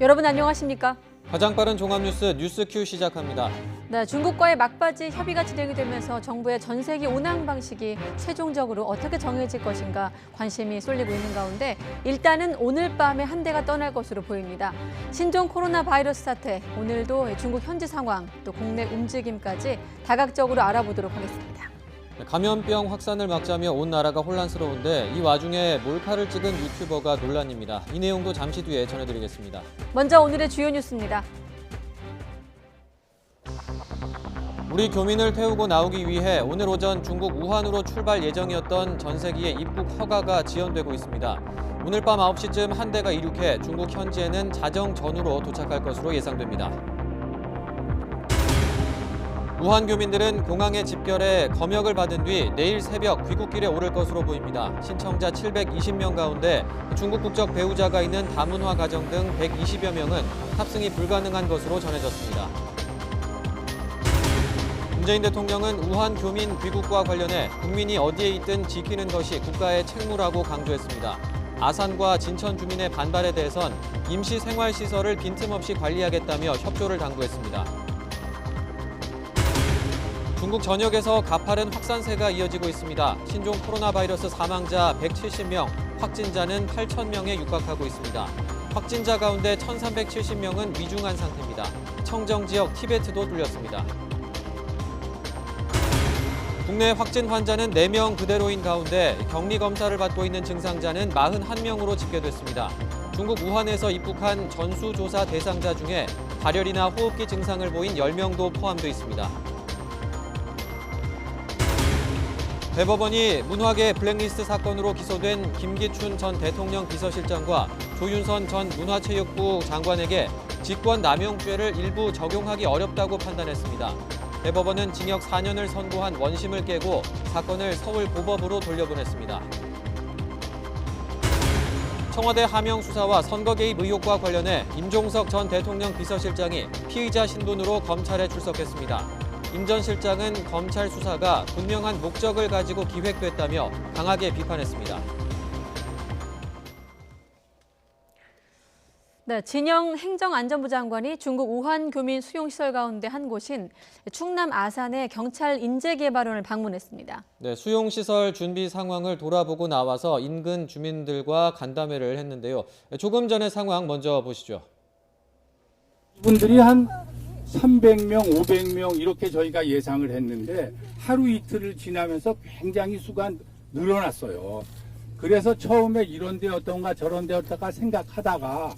여러분 안녕하십니까? 가장 빠른 종합뉴스 뉴스큐 시작합니다. 네, 중국과의 막바지 협의가 진행이 되면서 정부의 전세기 운항 방식이 최종적으로 어떻게 정해질 것인가 관심이 쏠리고 있는 가운데 일단은 오늘 밤에 한 대가 떠날 것으로 보입니다. 신종 코로나 바이러스 사태, 오늘도 중국 현지 상황, 또 국내 움직임까지 다각적으로 알아보도록 하겠습니다. 감염병 확산을 막자며 온 나라가 혼란스러운데 이 와중에 몰카를 찍은 유튜버가 논란입니다. 이 내용도 잠시 뒤에 전해드리겠습니다. 먼저 오늘의 주요 뉴스입니다. 우리 교민을 태우고 나오기 위해 오늘 오전 중국 우한으로 출발 예정이었던 전세기의 입국 허가가 지연되고 있습니다. 오늘 밤 9시쯤 한 대가 이륙해 중국 현지에는 자정 전후로 도착할 것으로 예상됩니다. 우한 교민들은 공항에 집결해 검역을 받은 뒤 내일 새벽 귀국길에 오를 것으로 보입니다. 신청자 720명 가운데 중국 국적 배우자가 있는 다문화 가정 등 120여 명은 탑승이 불가능한 것으로 전해졌습니다. 문재인 대통령은 우한 교민 귀국과 관련해 국민이 어디에 있든 지키는 것이 국가의 책무라고 강조했습니다. 아산과 진천 주민의 반발에 대해선 임시 생활시설을 빈틈없이 관리하겠다며 협조를 당부했습니다. 중국 전역에서 가파른 확산세가 이어지고 있습니다. 신종 코로나 바이러스 사망자 170명, 확진자는 8,000명에 육박하고 있습니다. 확진자 가운데 1,370명은 위중한 상태입니다. 청정 지역 티베트도 뚫렸습니다. 국내 확진 환자는 4명 그대로인 가운데 격리 검사를 받고 있는 증상자는 41명으로 집계됐습니다. 중국 우한에서 입국한 전수조사 대상자 중에 발열이나 호흡기 증상을 보인 10명도 포함되어 있습니다. 대법원이 문화계 블랙리스트 사건으로 기소된 김기춘 전 대통령 비서실장과 조윤선 전 문화체육부 장관에게 직권남용죄를 일부 적용하기 어렵다고 판단했습니다. 대법원은 징역 4년을 선고한 원심을 깨고 사건을 서울고법으로 돌려보냈습니다. 청와대 하명 수사와 선거 개입 의혹과 관련해 임종석 전 대통령 비서실장이 피의자 신분으로 검찰에 출석했습니다. 임 전 실장은 검찰 수사가 분명한 목적을 가지고 기획됐다며 강하게 비판했습니다. 네, 진영 행정안전부 장관이 중국 우한 교민 수용시설 가운데 한 곳인 충남 아산의 경찰 인재개발원을 방문했습니다. 네, 수용시설 준비 상황을 돌아보고 나와서 인근 주민들과 간담회를 했는데요. 조금 전의 상황 먼저 보시죠. 이분들이 한 300명, 500명 이렇게 저희가 예상을 했는데 하루 이틀을 지나면서 굉장히 수가 늘어났어요. 그래서 처음에 이런 데 어떤가 저런 데 어떤가 생각하다가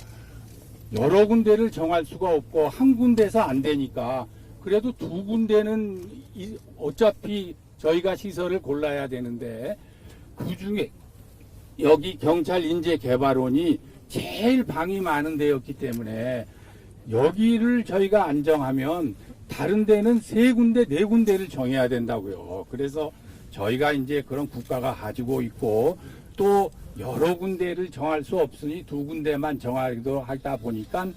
여러 군데를 정할 수가 없고 한 군데서 안 되니까 그래도 두 군데는 어차피 저희가 시설을 골라야 되는데 그중에 여기 경찰 인재개발원이 제일 방이 많은 데였기 때문에 여기를 저희가 안정하면 다른 데는 3군데, 4군데를 정해야 된다고요. 그래서 저희가 이제 그런 국가가 가지고 있고 또 여러 군데를 정할 수 없으니 2군데만 정하기도 하다 보니까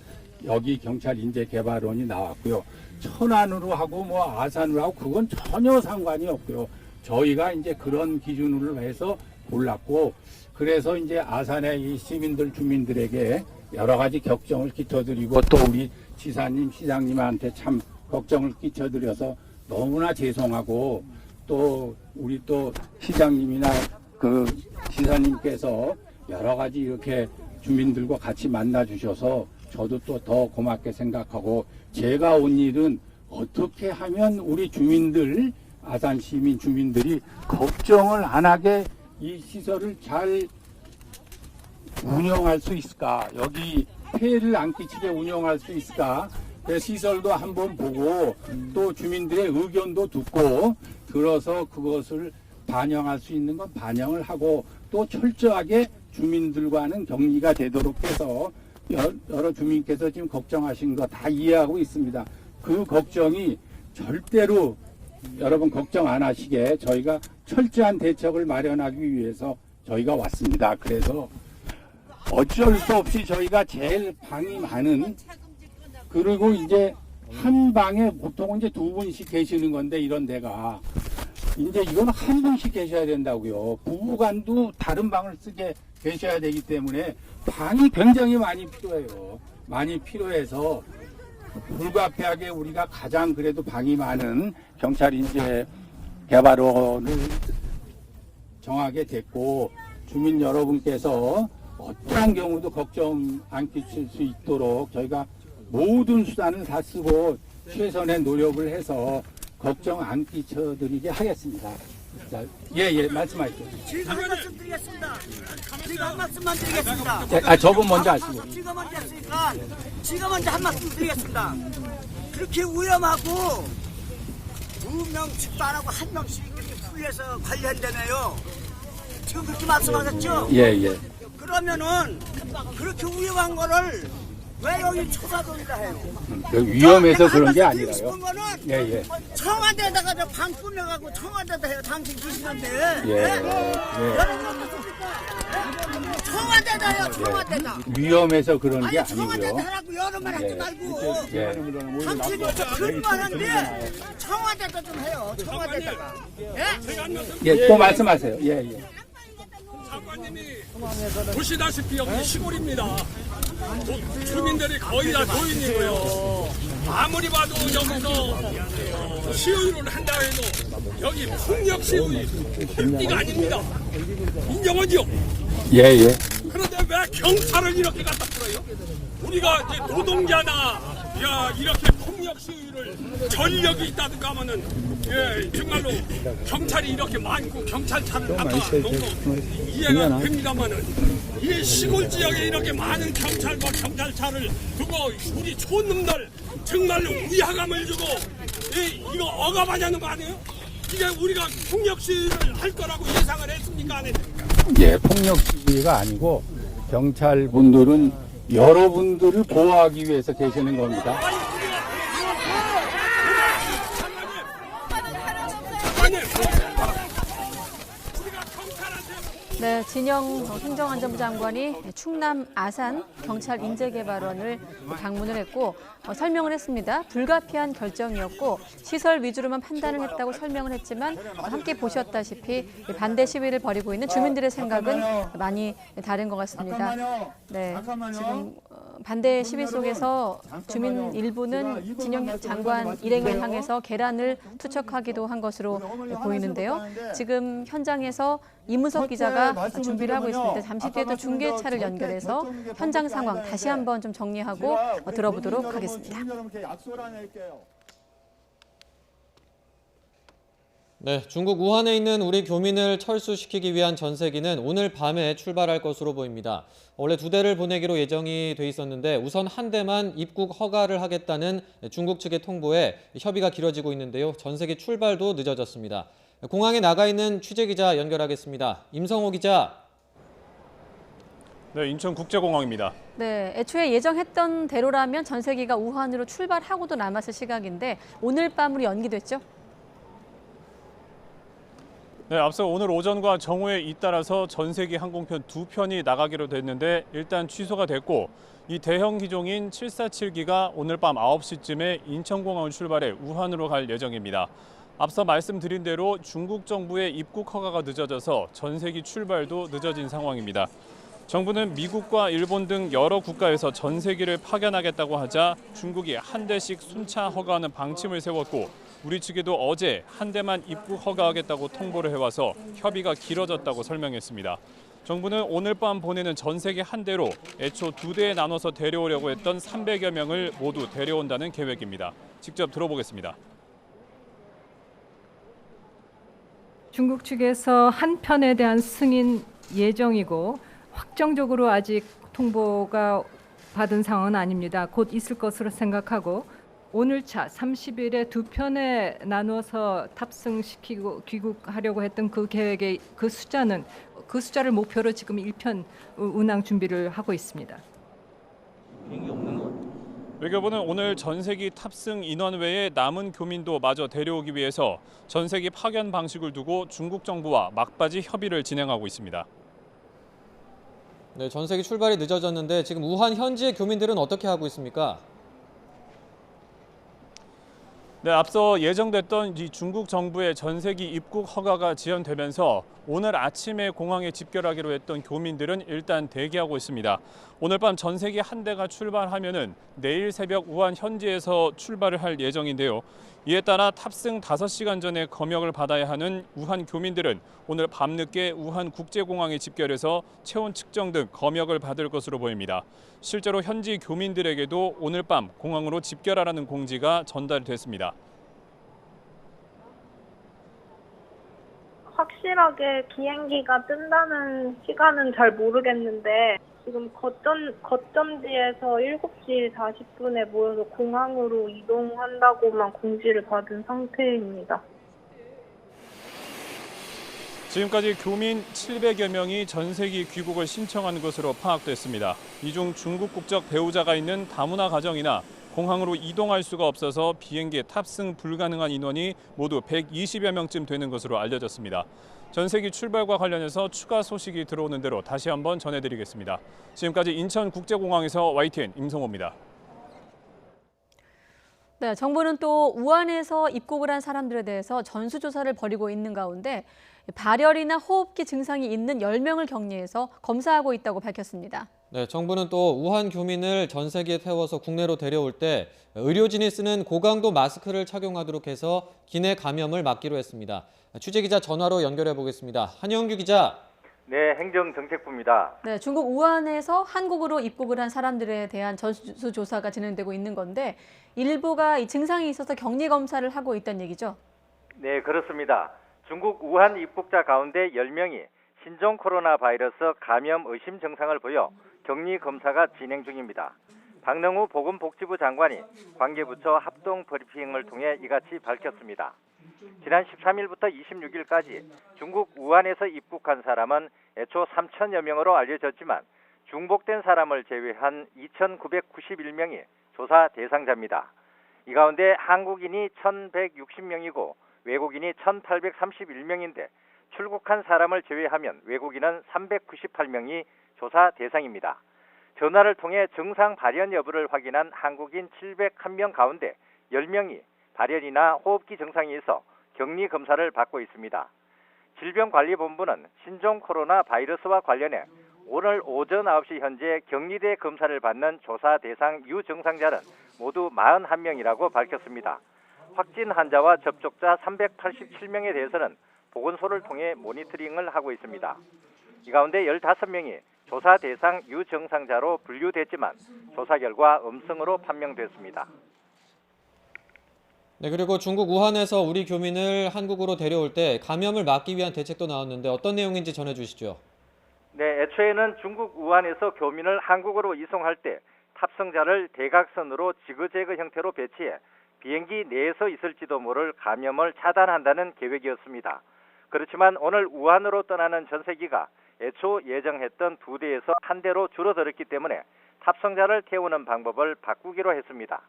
여기 경찰 인재개발원이 나왔고요. 천안으로 하고 뭐 아산으로 하고 그건 전혀 상관이 없고요. 저희가 이제 그런 기준으로 해서 골랐고 그래서 이제 아산의 이 시민들 주민들에게 여러 가지 걱정을 끼쳐드리고 또 우리 지사님 시장님한테 참 걱정을 끼쳐드려서 너무나 죄송하고 또 우리 또 시장님이나 그 지사님께서 여러 가지 이렇게 주민들과 같이 만나 주셔서 저도 또 더 고맙게 생각하고 제가 온 일은 어떻게 하면 우리 주민들 아산 시민 주민들이 걱정을 안 하게 이 시설을 잘 운영할 수 있을까? 여기 폐해를 안 끼치게 운영할 수 있을까? 시설도 한번 보고 또 주민들의 의견도 듣고 들어서 그것을 반영할 수 있는 건 반영을 하고 또 철저하게 주민들과는 격리가 되도록 해서 여러 주민께서 지금 걱정하신 거 다 이해하고 있습니다. 그 걱정이 절대로 여러분 걱정 안 하시게 저희가 철저한 대책을 마련하기 위해서 저희가 왔습니다. 그래서 어쩔 수 없이 저희가 제일 방이 많은 그리고 이제 한 방에 보통은 이제 2분씩 계시는 건데 이런 데가 이제 이건 한 분씩 계셔야 된다고요. 부부간도 다른 방을 쓰게 계셔야 되기 때문에 방이 굉장히 많이 필요해요. 많이 필요해서 불가피하게 우리가 가장 그래도 방이 많은 경찰 인재 개발원을 정하게 됐고, 주민 여러분께서 어떠한 경우도 걱정 안 끼칠 수 있도록 저희가 모든 수단을 다 쓰고 최선의 노력을 해서 걱정 안 끼쳐드리게 하겠습니다. 자, 예, 말씀하시죠. 지금 한 말씀 드리겠습니다. 지금 한 말씀만 드리겠습니다. 저분 먼저 하시고. 지금 먼저 했으니까 지금 먼저 한 말씀 드리겠습니다. 그렇게 위험하고 2명씩도 안 하고 1명씩 이렇게 풀려서 관리한다며요. 지금 그렇게 말씀하셨죠? 예. 그러면은 그렇게 위험한 거를 왜 여기 초사돈이라 해요? 위험해서 그런 게 한 말씀 드리고 아니라요. 싶은 거는 예. 청와대에다가 저 방 꾸며가고 청와대에다 해요. 당신 계시는데. 예. 청와대다 해요. 청와대다. 위험해서 그런 게 아니 청와대에다 아니고요. 하라고 여름만 하지 말고. 예. 당신이 근무하는데 청와대다 좀 해요. 청와대다가. 예, 또 말씀하세요. 예. 장관님이 보시다시피 여기 시골입니다. 주민들이 거의 다 노인이고요. 아무리 봐도 여기서 시위를 한다 해도 여기 폭력 시위 흠띠가 아닙니다. 인정하죠? 예. 그런데 왜 경찰을 이렇게 갖다 풀어요? 우리가 이제 노동자나 이렇게 폭력 시위를 전력이 있다든가 하면은 정말로 경찰이 이렇게 많고 경찰차를 갖다 놓고 이해가 됩니다만은 이 시골 지역에 이렇게 많은 경찰과 경찰차를 두고 우리 촌놈들 정말로 위화감을 주고 이거 억압하자는 거 아니에요? 이게 우리가 폭력 시위를 할 거라고 예상을 했습니까? 안 했습니까? 예, 폭력 시위가 아니고 경찰분들은 여러분들을 보호하기 위해서 계시는 겁니다. 네, 진영 행정안전부 장관이 충남 아산 경찰 인재개발원을 방문을 했고 설명을 했습니다. 불가피한 결정이었고 시설 위주로만 판단을 했다고 설명을 했지만 함께 보셨다시피 반대 시위를 벌이고 있는 주민들의 생각은 많이 다른 것 같습니다. 네, 지금 반대 시위 속에서 주민 일부는 진영 장관 일행을 향해서 계란을 투척하기도 한 것으로 보이는데요. 지금 현장에서 이문석 기자가 준비를 하고 있습니다. 잠시 뒤에 또 중계차를 연결해서 현장 상황 다시 한번 좀 정리하고 들어보도록 하겠습니다. 네, 중국 우한에 있는 우리 교민을 철수시키기 위한 전세기는 오늘 밤에 출발할 것으로 보입니다. 원래 2대를 보내기로 예정이 돼 있었는데 우선 한 대만 입국 허가를 하겠다는 중국 측의 통보에 협의가 길어지고 있는데요. 전세기 출발도 늦어졌습니다. 공항에 나가 있는 취재기자 연결하겠습니다. 임성호 기자. 네, 인천국제공항입니다. 네, 애초에 예정했던 대로라면 전세기가 우한으로 출발하고도 남았을 시각인데 오늘 밤으로 연기됐죠? 네, 앞서 오늘 오전과 정오에 잇따라서 전세기 항공편 2편이 나가기로 됐는데 일단 취소가 됐고 이 대형 기종인 747기가 오늘 밤 9시쯤에 인천공항을 출발해 우한으로 갈 예정입니다. 앞서 말씀드린 대로 중국 정부의 입국 허가가 늦어져서 전세기 출발도 늦어진 상황입니다. 정부는 미국과 일본 등 여러 국가에서 전세기를 파견하겠다고 하자 중국이 한 대씩 순차 허가하는 방침을 세웠고 우리 측에도 어제 한 대만 입국 허가하겠다고 통보를 해와서 협의가 길어졌다고 설명했습니다. 정부는 오늘 밤 보내는 전세기 한 대로 애초 2대에 나눠서 데려오려고 했던 300여 명을 모두 데려온다는 계획입니다. 직접 들어보겠습니다. 중국 측에서 한 편에 대한 승인 예정이고 확정적으로 아직 통보가 받은 상황은 아닙니다. 곧 있을 것으로 생각하고 오늘차 30일에 2편에 나눠서 탑승시키고 귀국하려고 했던 그 계획의 그 숫자를 목표로 지금 1편 운항 준비를 하고 있습니다. 외교부는 오늘 전세기 탑승 인원 외에 남은 교민도 마저 데려오기 위해서 전세기 파견 방식을 두고 중국 정부와 막바지 협의를 진행하고 있습니다. 네, 전세기 출발이 늦어졌는데 지금 우한 현지의 교민들은 어떻게 하고 있습니까? 네, 앞서 예정됐던 이 중국 정부의 전세기 입국 허가가 지연되면서 오늘 아침에 공항에 집결하기로 했던 교민들은 일단 대기하고 있습니다. 오늘 밤 전세기 한 대가 출발하면은 내일 새벽 우한 현지에서 출발을 할 예정인데요. 이에 따라 탑승 5시간 전에 검역을 받아야 하는 우한 교민들은 오늘 밤늦게 우한 국제공항에 집결해서 체온 측정 등 검역을 받을 것으로 보입니다. 실제로 현지 교민들에게도 오늘 밤 공항으로 집결하라는 공지가 전달됐습니다. 확실하게 비행기가 뜬다는 시간은 잘 모르겠는데 지금 거점지에서 7시 40분에 모여서 공항으로 이동한다고만 공지를 받은 상태입니다. 지금까지 교민 700여 명이 전세기 귀국을 신청한 것으로 파악됐습니다. 이 중 중국 국적 배우자가 있는 다문화 가정이나 공항으로 이동할 수가 없어서 비행기에 탑승 불가능한 인원이 모두 120여 명쯤 되는 것으로 알려졌습니다. 전세기 출발과 관련해서 추가 소식이 들어오는 대로 다시 한번 전해드리겠습니다. 지금까지 인천국제공항에서 YTN 임성호입니다. 네, 정부는 또 우한에서 입국을 한 사람들에 대해서 전수조사를 벌이고 있는 가운데 발열이나 호흡기 증상이 있는 10명을 격리해서 검사하고 있다고 밝혔습니다. 네, 정부는 또 우한 교민을 전세기에 태워서 국내로 데려올 때 의료진이 쓰는 고강도 마스크를 착용하도록 해서 기내 감염을 막기로 했습니다. 취재기자 전화로 연결해 보겠습니다. 한영규 기자. 네, 행정정책부입니다. 네, 중국 우한에서 한국으로 입국을 한 사람들에 대한 전수조사가 진행되고 있는 건데 일부가 이 증상이 있어서 격리 검사를 하고 있다는 얘기죠? 네, 그렇습니다. 중국 우한 입국자 가운데 10명이 신종 코로나 바이러스 감염 의심 증상을 보여 격리 검사가 진행 중입니다. 박능우 보건복지부 장관이 관계부처 합동 브리핑을 통해 이같이 밝혔습니다. 지난 13일부터 26일까지 중국 우한에서 입국한 사람은 애초 3천여 명으로 알려졌지만 중복된 사람을 제외한 2,991명이 조사 대상자입니다. 이 가운데 한국인이 1,160명이고 외국인이 1,831명인데 출국한 사람을 제외하면 외국인은 398명이 조사 대상입니다. 전화를 통해 증상 발현 여부를 확인한 한국인 701명 가운데 10명이 발열이나 호흡기 증상이 있어 격리 검사를 받고 있습니다. 질병관리본부는 신종 코로나 바이러스와 관련해 오늘 오전 9시 현재 격리대 검사를 받는 조사 대상 유증상자는 모두 41명이라고 밝혔습니다. 확진 환자와 접촉자 387명에 대해서는 보건소를 통해 모니터링을 하고 있습니다. 이 가운데 15명이 조사 대상 유증상자로 분류됐지만 조사 결과 음성으로 판명됐습니다. 네, 그리고 중국 우한에서 우리 교민을 한국으로 데려올 때 감염을 막기 위한 대책도 나왔는데 어떤 내용인지 전해주시죠. 네, 애초에는 중국 우한에서 교민을 한국으로 이송할 때 탑승자를 대각선으로 지그재그 형태로 배치해 비행기 내에서 있을지도 모를 감염을 차단한다는 계획이었습니다. 그렇지만 오늘 우한으로 떠나는 전세기가 애초 예정했던 2대에서 1대로 줄어들었기 때문에 탑승자를 태우는 방법을 바꾸기로 했습니다.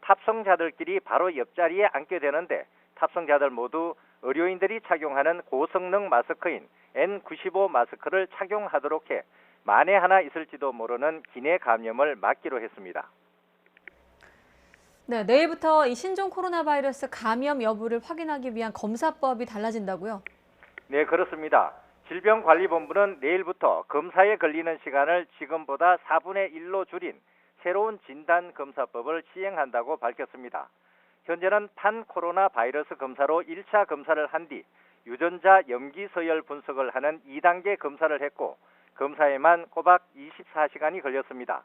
탑승자들끼리 바로 옆자리에 앉게 되는데 탑승자들 모두 의료인들이 착용하는 고성능 마스크인 N95 마스크를 착용하도록 해 만에 하나 있을지도 모르는 기내 감염을 막기로 했습니다. 네, 내일부터 이 신종 코로나 바이러스 감염 여부를 확인하기 위한 검사법이 달라진다고요? 네, 그렇습니다. 질병관리본부는 내일부터 검사에 걸리는 시간을 지금보다 4분의 1로 줄인 새로운 진단검사법을 시행한다고 밝혔습니다. 현재는 판코로나 바이러스 검사로 1차 검사를 한 뒤 유전자 염기 서열 분석을 하는 2단계 검사를 했고 검사에만 꼬박 24시간이 걸렸습니다.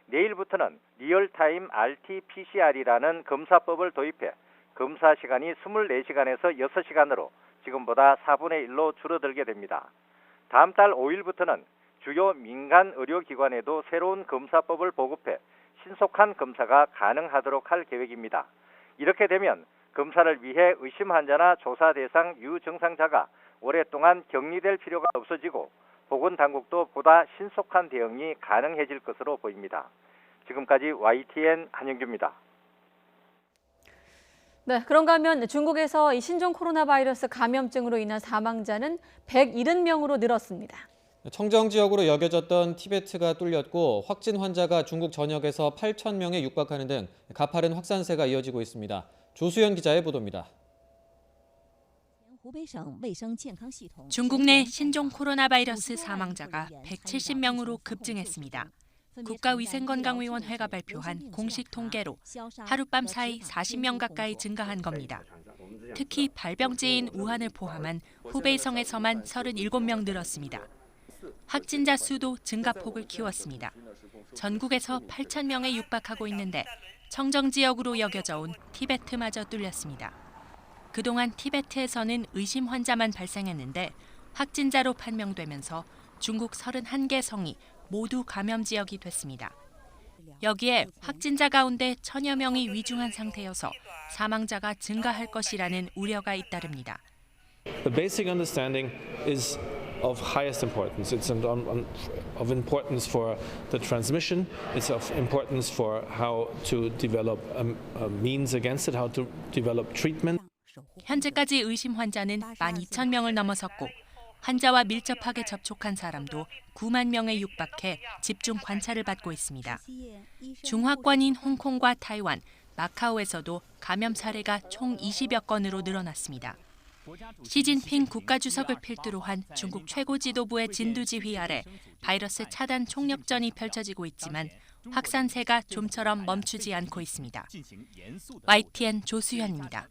내일부터는 리얼타임 RT-PCR이라는 검사법을 도입해 검사 시간이 24시간에서 6시간으로 지금보다 4분의 1로 줄어들게 됩니다. 다음 달 5일부터는 주요 민간 의료기관에도 새로운 검사법을 보급해 신속한 검사가 가능하도록 할 계획입니다. 이렇게 되면 검사를 위해 의심 환자나 조사 대상 유증상자가 오랫동안 격리될 필요가 없어지고 보건당국도 보다 신속한 대응이 가능해질 것으로 보입니다. 지금까지 YTN 한영규입니다. 네, 그런가 하면 중국에서 이 신종 코로나 바이러스 감염증으로 인한 사망자는 170명으로 늘었습니다. 청정 지역으로 여겨졌던 티베트가 뚫렸고 확진 환자가 중국 전역에서 8,000명에 육박하는 등 가파른 확산세가 이어지고 있습니다. 조수연 기자의 보도입니다. 중국 내 신종 코로나 바이러스 사망자가 170명으로 급증했습니다. 국가위생건강위원회가 발표한 공식 통계로 하룻밤 사이 40명 가까이 증가한 겁니다. 특히 발병지인 우한을 포함한 후베이성에서만 37명 늘었습니다. 확진자 수도 증가폭을 키웠습니다. 전국에서 8,000명에 육박하고 있는데 청정 지역으로 여겨져 온 티베트마저 뚫렸습니다. 그동안 티베트에서는 의심 환자만 발생했는데 확진자로 판명되면서 중국 31개 성이 모두 감염 지역이 됐습니다. 여기에 확진자 가운데 1,000여 명이 위중한 상태여서 사망자가 증가할 것이라는 우려가 잇따릅니다. The basic understanding is of highest importance. It's of importance for the transmission. It's of importance for how to develop means against it, how to develop treatment. 현재까지 의심 환자는 12,000명을 넘어섰고 환자와 밀접하게 접촉한 사람도 9만 명에 육박해 집중 관찰을 받고 있습니다. 중화권인 홍콩과 타이완, 마카오에서도 감염 사례가 총 20여 건으로 늘어났습니다. 시진핑 국가주석을 필두로 한 중국 최고 지도부의 진두지휘 아래 바이러스 차단 총력전이 펼쳐지고 있지만 확산세가 좀처럼 멈추지 않고 있습니다. YTN 조수현입니다.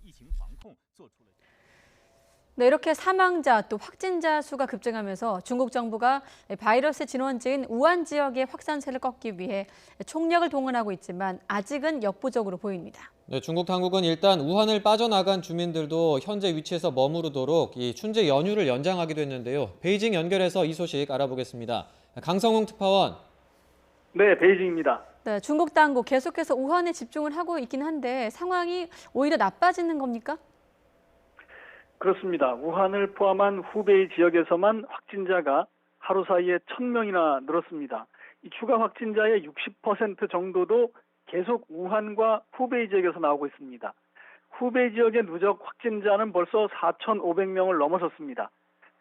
네, 이렇게 사망자 또 확진자 수가 급증하면서 중국 정부가 바이러스 진원지인 우한 지역의 확산세를 꺾기 위해 총력을 동원하고 있지만 아직은 역부족으로 보입니다. 네, 중국 당국은 일단 우한을 빠져나간 주민들도 현재 위치에서 머무르도록 이 춘제 연휴를 연장하기도 했는데요. 베이징 연결해서 이 소식 알아보겠습니다. 강성웅 특파원. 네, 베이징입니다. 네, 중국 당국 계속해서 우한에 집중을 하고 있긴 한데 상황이 오히려 나빠지는 겁니까? 그렇습니다. 우한을 포함한 후베이 지역에서만 확진자가 하루 사이에 1,000명이나 늘었습니다. 이 추가 확진자의 60% 정도도 계속 우한과 후베이 지역에서 나오고 있습니다. 후베이 지역의 누적 확진자는 벌써 4,500명을 넘어섰습니다.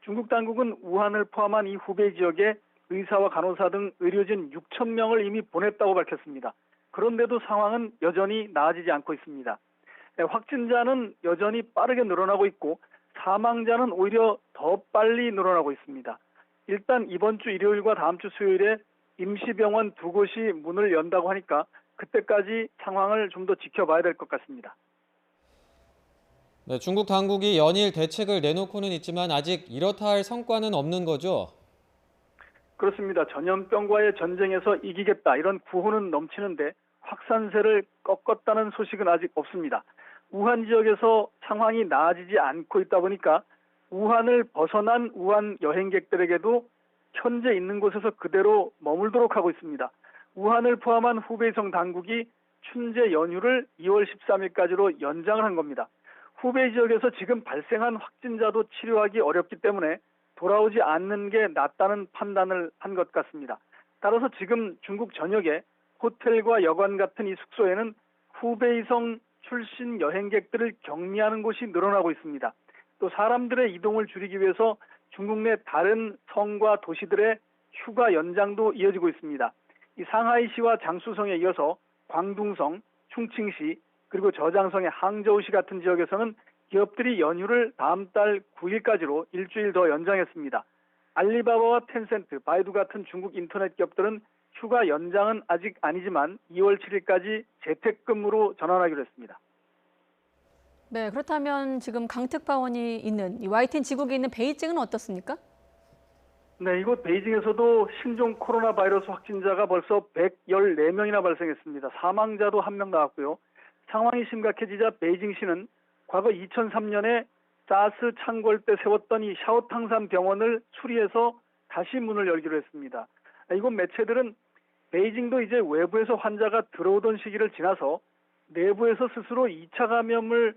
중국 당국은 우한을 포함한 이 후베이 지역에 의사와 간호사 등 의료진 6,000명을 이미 보냈다고 밝혔습니다. 그런데도 상황은 여전히 나아지지 않고 있습니다. 확진자는 여전히 빠르게 늘어나고 있고 사망자는 오히려 더 빨리 늘어나고 있습니다. 일단 이번 주 일요일과 다음 주 수요일에 임시병원 2곳이 문을 연다고 하니까 그때까지 상황을 좀 더 지켜봐야 될 것 같습니다. 네, 중국 당국이 연일 대책을 내놓고는 있지만 아직 이렇다 할 성과는 없는 거죠? 그렇습니다. 전염병과의 전쟁에서 이기겠다 이런 구호는 넘치는데 확산세를 꺾었다는 소식은 아직 없습니다. 우한 지역에서 상황이 나아지지 않고 있다 보니까 우한을 벗어난 우한 여행객들에게도 현재 있는 곳에서 그대로 머물도록 하고 있습니다. 우한을 포함한 후베이성 당국이 춘제 연휴를 2월 13일까지로 연장을 한 겁니다. 후베이 지역에서 지금 발생한 확진자도 치료하기 어렵기 때문에 돌아오지 않는 게 낫다는 판단을 한 것 같습니다. 따라서 지금 중국 전역에 호텔과 여관 같은 이 숙소에는 후베이성 출신 여행객들을 격리하는 곳이 늘어나고 있습니다. 또 사람들의 이동을 줄이기 위해서 중국 내 다른 성과 도시들의 휴가 연장도 이어지고 있습니다. 이 상하이시와 장수성에 이어서 광둥성, 충칭시, 그리고 저장성의 항저우시 같은 지역에서는 기업들이 연휴를 다음 달 9일까지로 일주일 더 연장했습니다. 알리바바와 텐센트, 바이두 같은 중국 인터넷 기업들은 휴가 연장은 아직 아니지만 2월 7일까지 재택근무로 전환하기로 했습니다. 네, 그렇다면 지금 강 특파원이 있는 이 YTN 지국에 있는 베이징은 어떻습니까? 네, 이곳 베이징에서도 신종 코로나 바이러스 확진자가 벌써 114명이나 발생했습니다. 사망자도 1명 나왔고요. 상황이 심각해지자 베이징시는 과거 2003년에 사스 창궐 때 세웠던 이 샤오탕산 병원을 수리해서 다시 문을 열기로 했습니다. 이곳 매체들은 베이징도 이제 외부에서 환자가 들어오던 시기를 지나서 내부에서 스스로 2차 감염을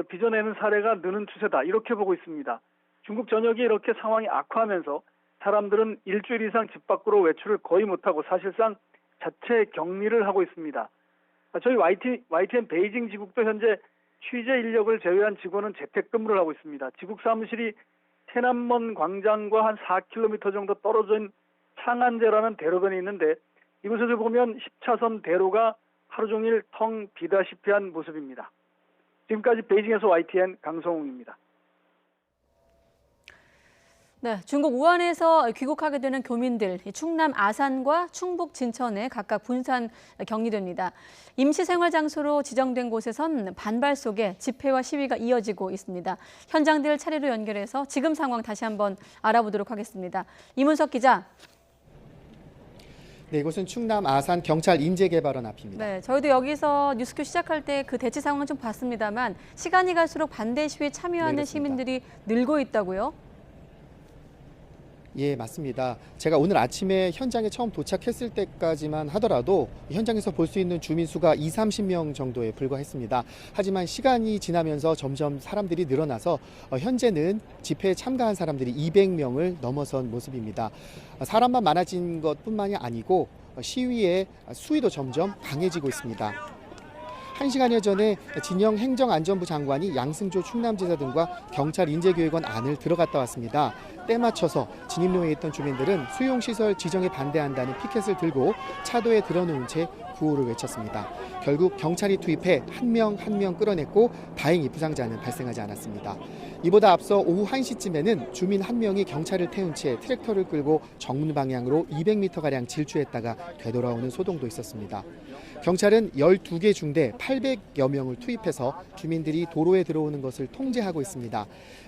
빚어내는 사례가 느는 추세다 이렇게 보고 있습니다. 중국 전역이 이렇게 상황이 악화하면서 사람들은 일주일 이상 집 밖으로 외출을 거의 못하고 사실상 자체 격리를 하고 있습니다. 저희 YTN 베이징 지국도 현재 취재 인력을 제외한 직원은 재택근무를 하고 있습니다. 지국 사무실이 테난먼 광장과 한 4km 정도 떨어진 창안제라는 대로변이 있는데 이곳에서 보면 10차선 대로가 하루 종일 텅 비다시피 한 모습입니다. 지금까지 베이징에서 YTN 강성웅입니다. 네, 중국 우한에서 귀국하게 되는 교민들, 충남 아산과 충북 진천에 각각 분산 격리됩니다. 임시 생활 장소로 지정된 곳에선 반발 속에 집회와 시위가 이어지고 있습니다. 현장들 차례로 연결해서 지금 상황 다시 한번 알아보도록 하겠습니다. 이문석 기자. 네, 이곳은 충남 아산 경찰 인재개발원 앞입니다. 네, 저희도 여기서 뉴스큐 시작할 때 그 대치 상황은 좀 봤습니다만 시간이 갈수록 반대 시위에 참여하는 네, 시민들이 늘고 있다고요? 예, 맞습니다. 제가 오늘 아침에 현장에 처음 도착했을 때까지만 하더라도 현장에서 볼 수 있는 주민 수가 20-30명 정도에 불과했습니다. 하지만 시간이 지나면서 점점 사람들이 늘어나서 현재는 집회에 참가한 사람들이 200명을 넘어선 모습입니다. 사람만 많아진 것뿐만이 아니고 시위의 수위도 점점 강해지고 있습니다. 1시간여 전에 진영 행정안전부 장관이 양승조 충남지사 등과 경찰 인재교육원 안을 들어갔다 왔습니다. 때 맞춰서 진입로에 있던 주민들은 수용시설 지정에 반대한다는 피켓을 들고 차도에 들어놓은 채 구호를 외쳤습니다. 결국 경찰이 투입해 한 명 한 명 끌어냈고 다행히 부상자는 발생하지 않았습니다. 이보다 앞서 오후 1시쯤에는 주민 한 명이 경찰을 태운 채 트랙터를 끌고 정문 방향으로 200m가량 질주했다가 되돌아오는 소동도 있었습니다. 경찰은 12개 중대 800여 명을 투입해서 주민들이 도로에 들어오는 것을 통제하고 있습니다.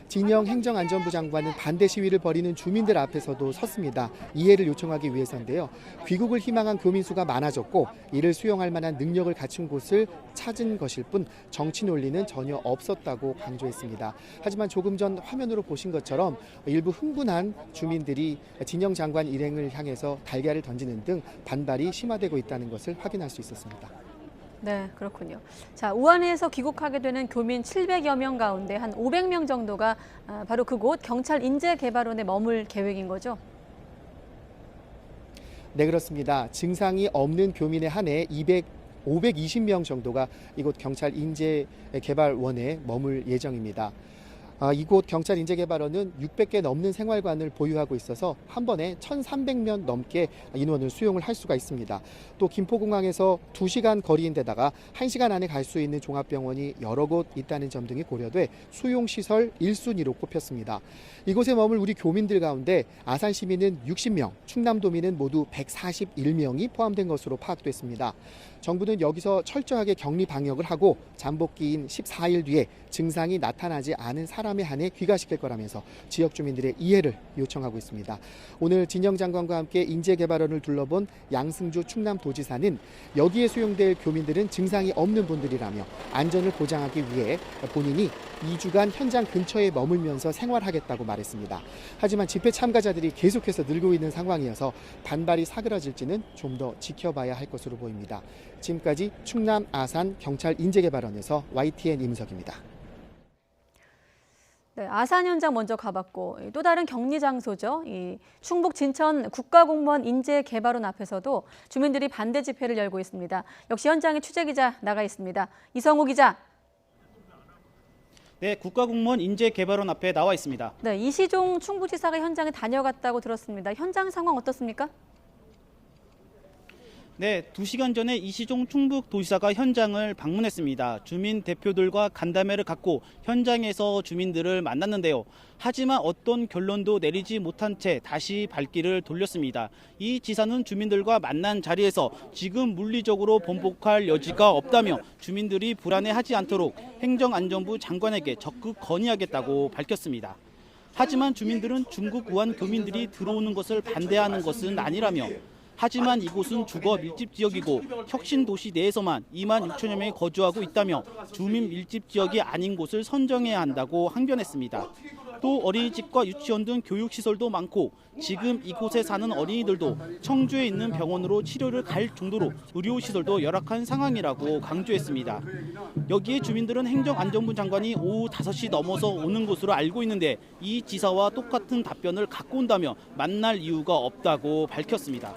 진영 행정안전부 장관은 반대 시위를 벌이는 주민들 앞에서도 섰습니다. 이해를 요청하기 위해서인데요. 귀국을 희망한 교민 수가 많아졌고 이를 수용할 만한 능력을 갖춘 곳을 찾은 것일 뿐 정치 논리는 전혀 없었다고 강조했습니다. 하지만 조금 전 화면으로 보신 것처럼 일부 흥분한 주민들이 진영 장관 일행을 향해서 달걀을 던지는 등 반발이 심화되고 있다는 것을 확인할 수 있었습니다. 네, 그렇군요. 자, 우한에서 귀국하게 되는 교민 700여 명 가운데 한 500명 정도가 바로 그곳 경찰 인재개발원에 머물 계획인 거죠? 네, 그렇습니다. 증상이 없는 교민에 한해 520명 정도가 이곳 경찰 인재개발원에 머물 예정입니다. 이곳 경찰 인재개발원은 600개 넘는 생활관을 보유하고 있어서 한 번에 1,300명 넘게 인원을 수용을 할 수가 있습니다. 또 김포공항에서 2시간 거리인데다가 1시간 안에 갈 수 있는 종합병원이 여러 곳 있다는 점 등이 고려돼 수용시설 1순위로 꼽혔습니다. 이곳에 머물 우리 교민들 가운데 아산 시민은 60명, 충남도민은 모두 141명이 포함된 것으로 파악됐습니다. 정부는 여기서 철저하게 격리 방역을 하고 잠복기인 14일 뒤에 증상이 나타나지 않은 사람에 한해 귀가시킬 거라면서 지역 주민들의 이해를 요청하고 있습니다. 오늘 진영 장관과 함께 인재개발원을 둘러본 양승조 충남도지사는 여기에 수용될 교민들은 증상이 없는 분들이라며 안전을 보장하기 위해 본인이 2주간 현장 근처에 머물면서 생활하겠다고 말했습니다. 하지만 집회 참가자들이 계속해서 늘고 있는 상황이어서 반발이 사그라질지는 좀 더 지켜봐야 할 것으로 보입니다. 지금까지 충남 아산 경찰 인재개발원에서 YTN 이문석입니다. 네, 아산 현장 먼저 가봤고 또 다른 격리 장소죠. 이 충북 진천 국가공무원 인재개발원 앞에서도 주민들이 반대 집회를 열고 있습니다. 역시 현장에 취재 기자 나가 있습니다. 이성우 기자. 네, 국가공무원 인재개발원 앞에 나와 있습니다. 네, 이시종 충북지사가 현장에 다녀갔다고 들었습니다. 현장 상황 어떻습니까? 네, 2시간 전에 이시종 충북도지사가 현장을 방문했습니다. 주민 대표들과 간담회를 갖고 현장에서 주민들을 만났는데요. 하지만 어떤 결론도 내리지 못한 채 다시 발길을 돌렸습니다. 이 지사는 주민들과 만난 자리에서 지금 물리적으로 번복할 여지가 없다며 주민들이 불안해하지 않도록 행정안전부 장관에게 적극 건의하겠다고 밝혔습니다. 하지만 주민들은 중국 우한 교민들이 들어오는 것을 반대하는 것은 아니라며 하지만 이곳은 주거 밀집 지역이고 혁신 도시 내에서만 2만 6천여 명이 거주하고 있다며 주민 밀집 지역이 아닌 곳을 선정해야 한다고 항변했습니다. 또 어린이집과 유치원 등 교육시설도 많고 지금 이곳에 사는 어린이들도 청주에 있는 병원으로 치료를 갈 정도로 의료시설도 열악한 상황이라고 강조했습니다. 여기에 주민들은 행정안전부 장관이 오후 5시 넘어서 오는 것으로 알고 있는데 이 지사와 똑같은 답변을 갖고 온다며 만날 이유가 없다고 밝혔습니다.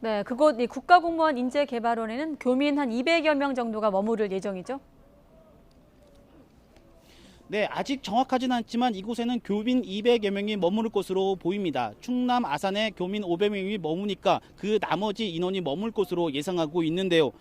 네, 그곳 이 국가공무원 인재개발원에는 교민 한 200여 명 정도가 머무를 예정이죠? 네, 아직 정확하지는 않지만 이곳에는 교민 200여 명이 머무를 것으로 보입니다. 충남 아산에 교민 500명이 머무니까 그 나머지 인원이 머물 것으로 예상하고 있는데요.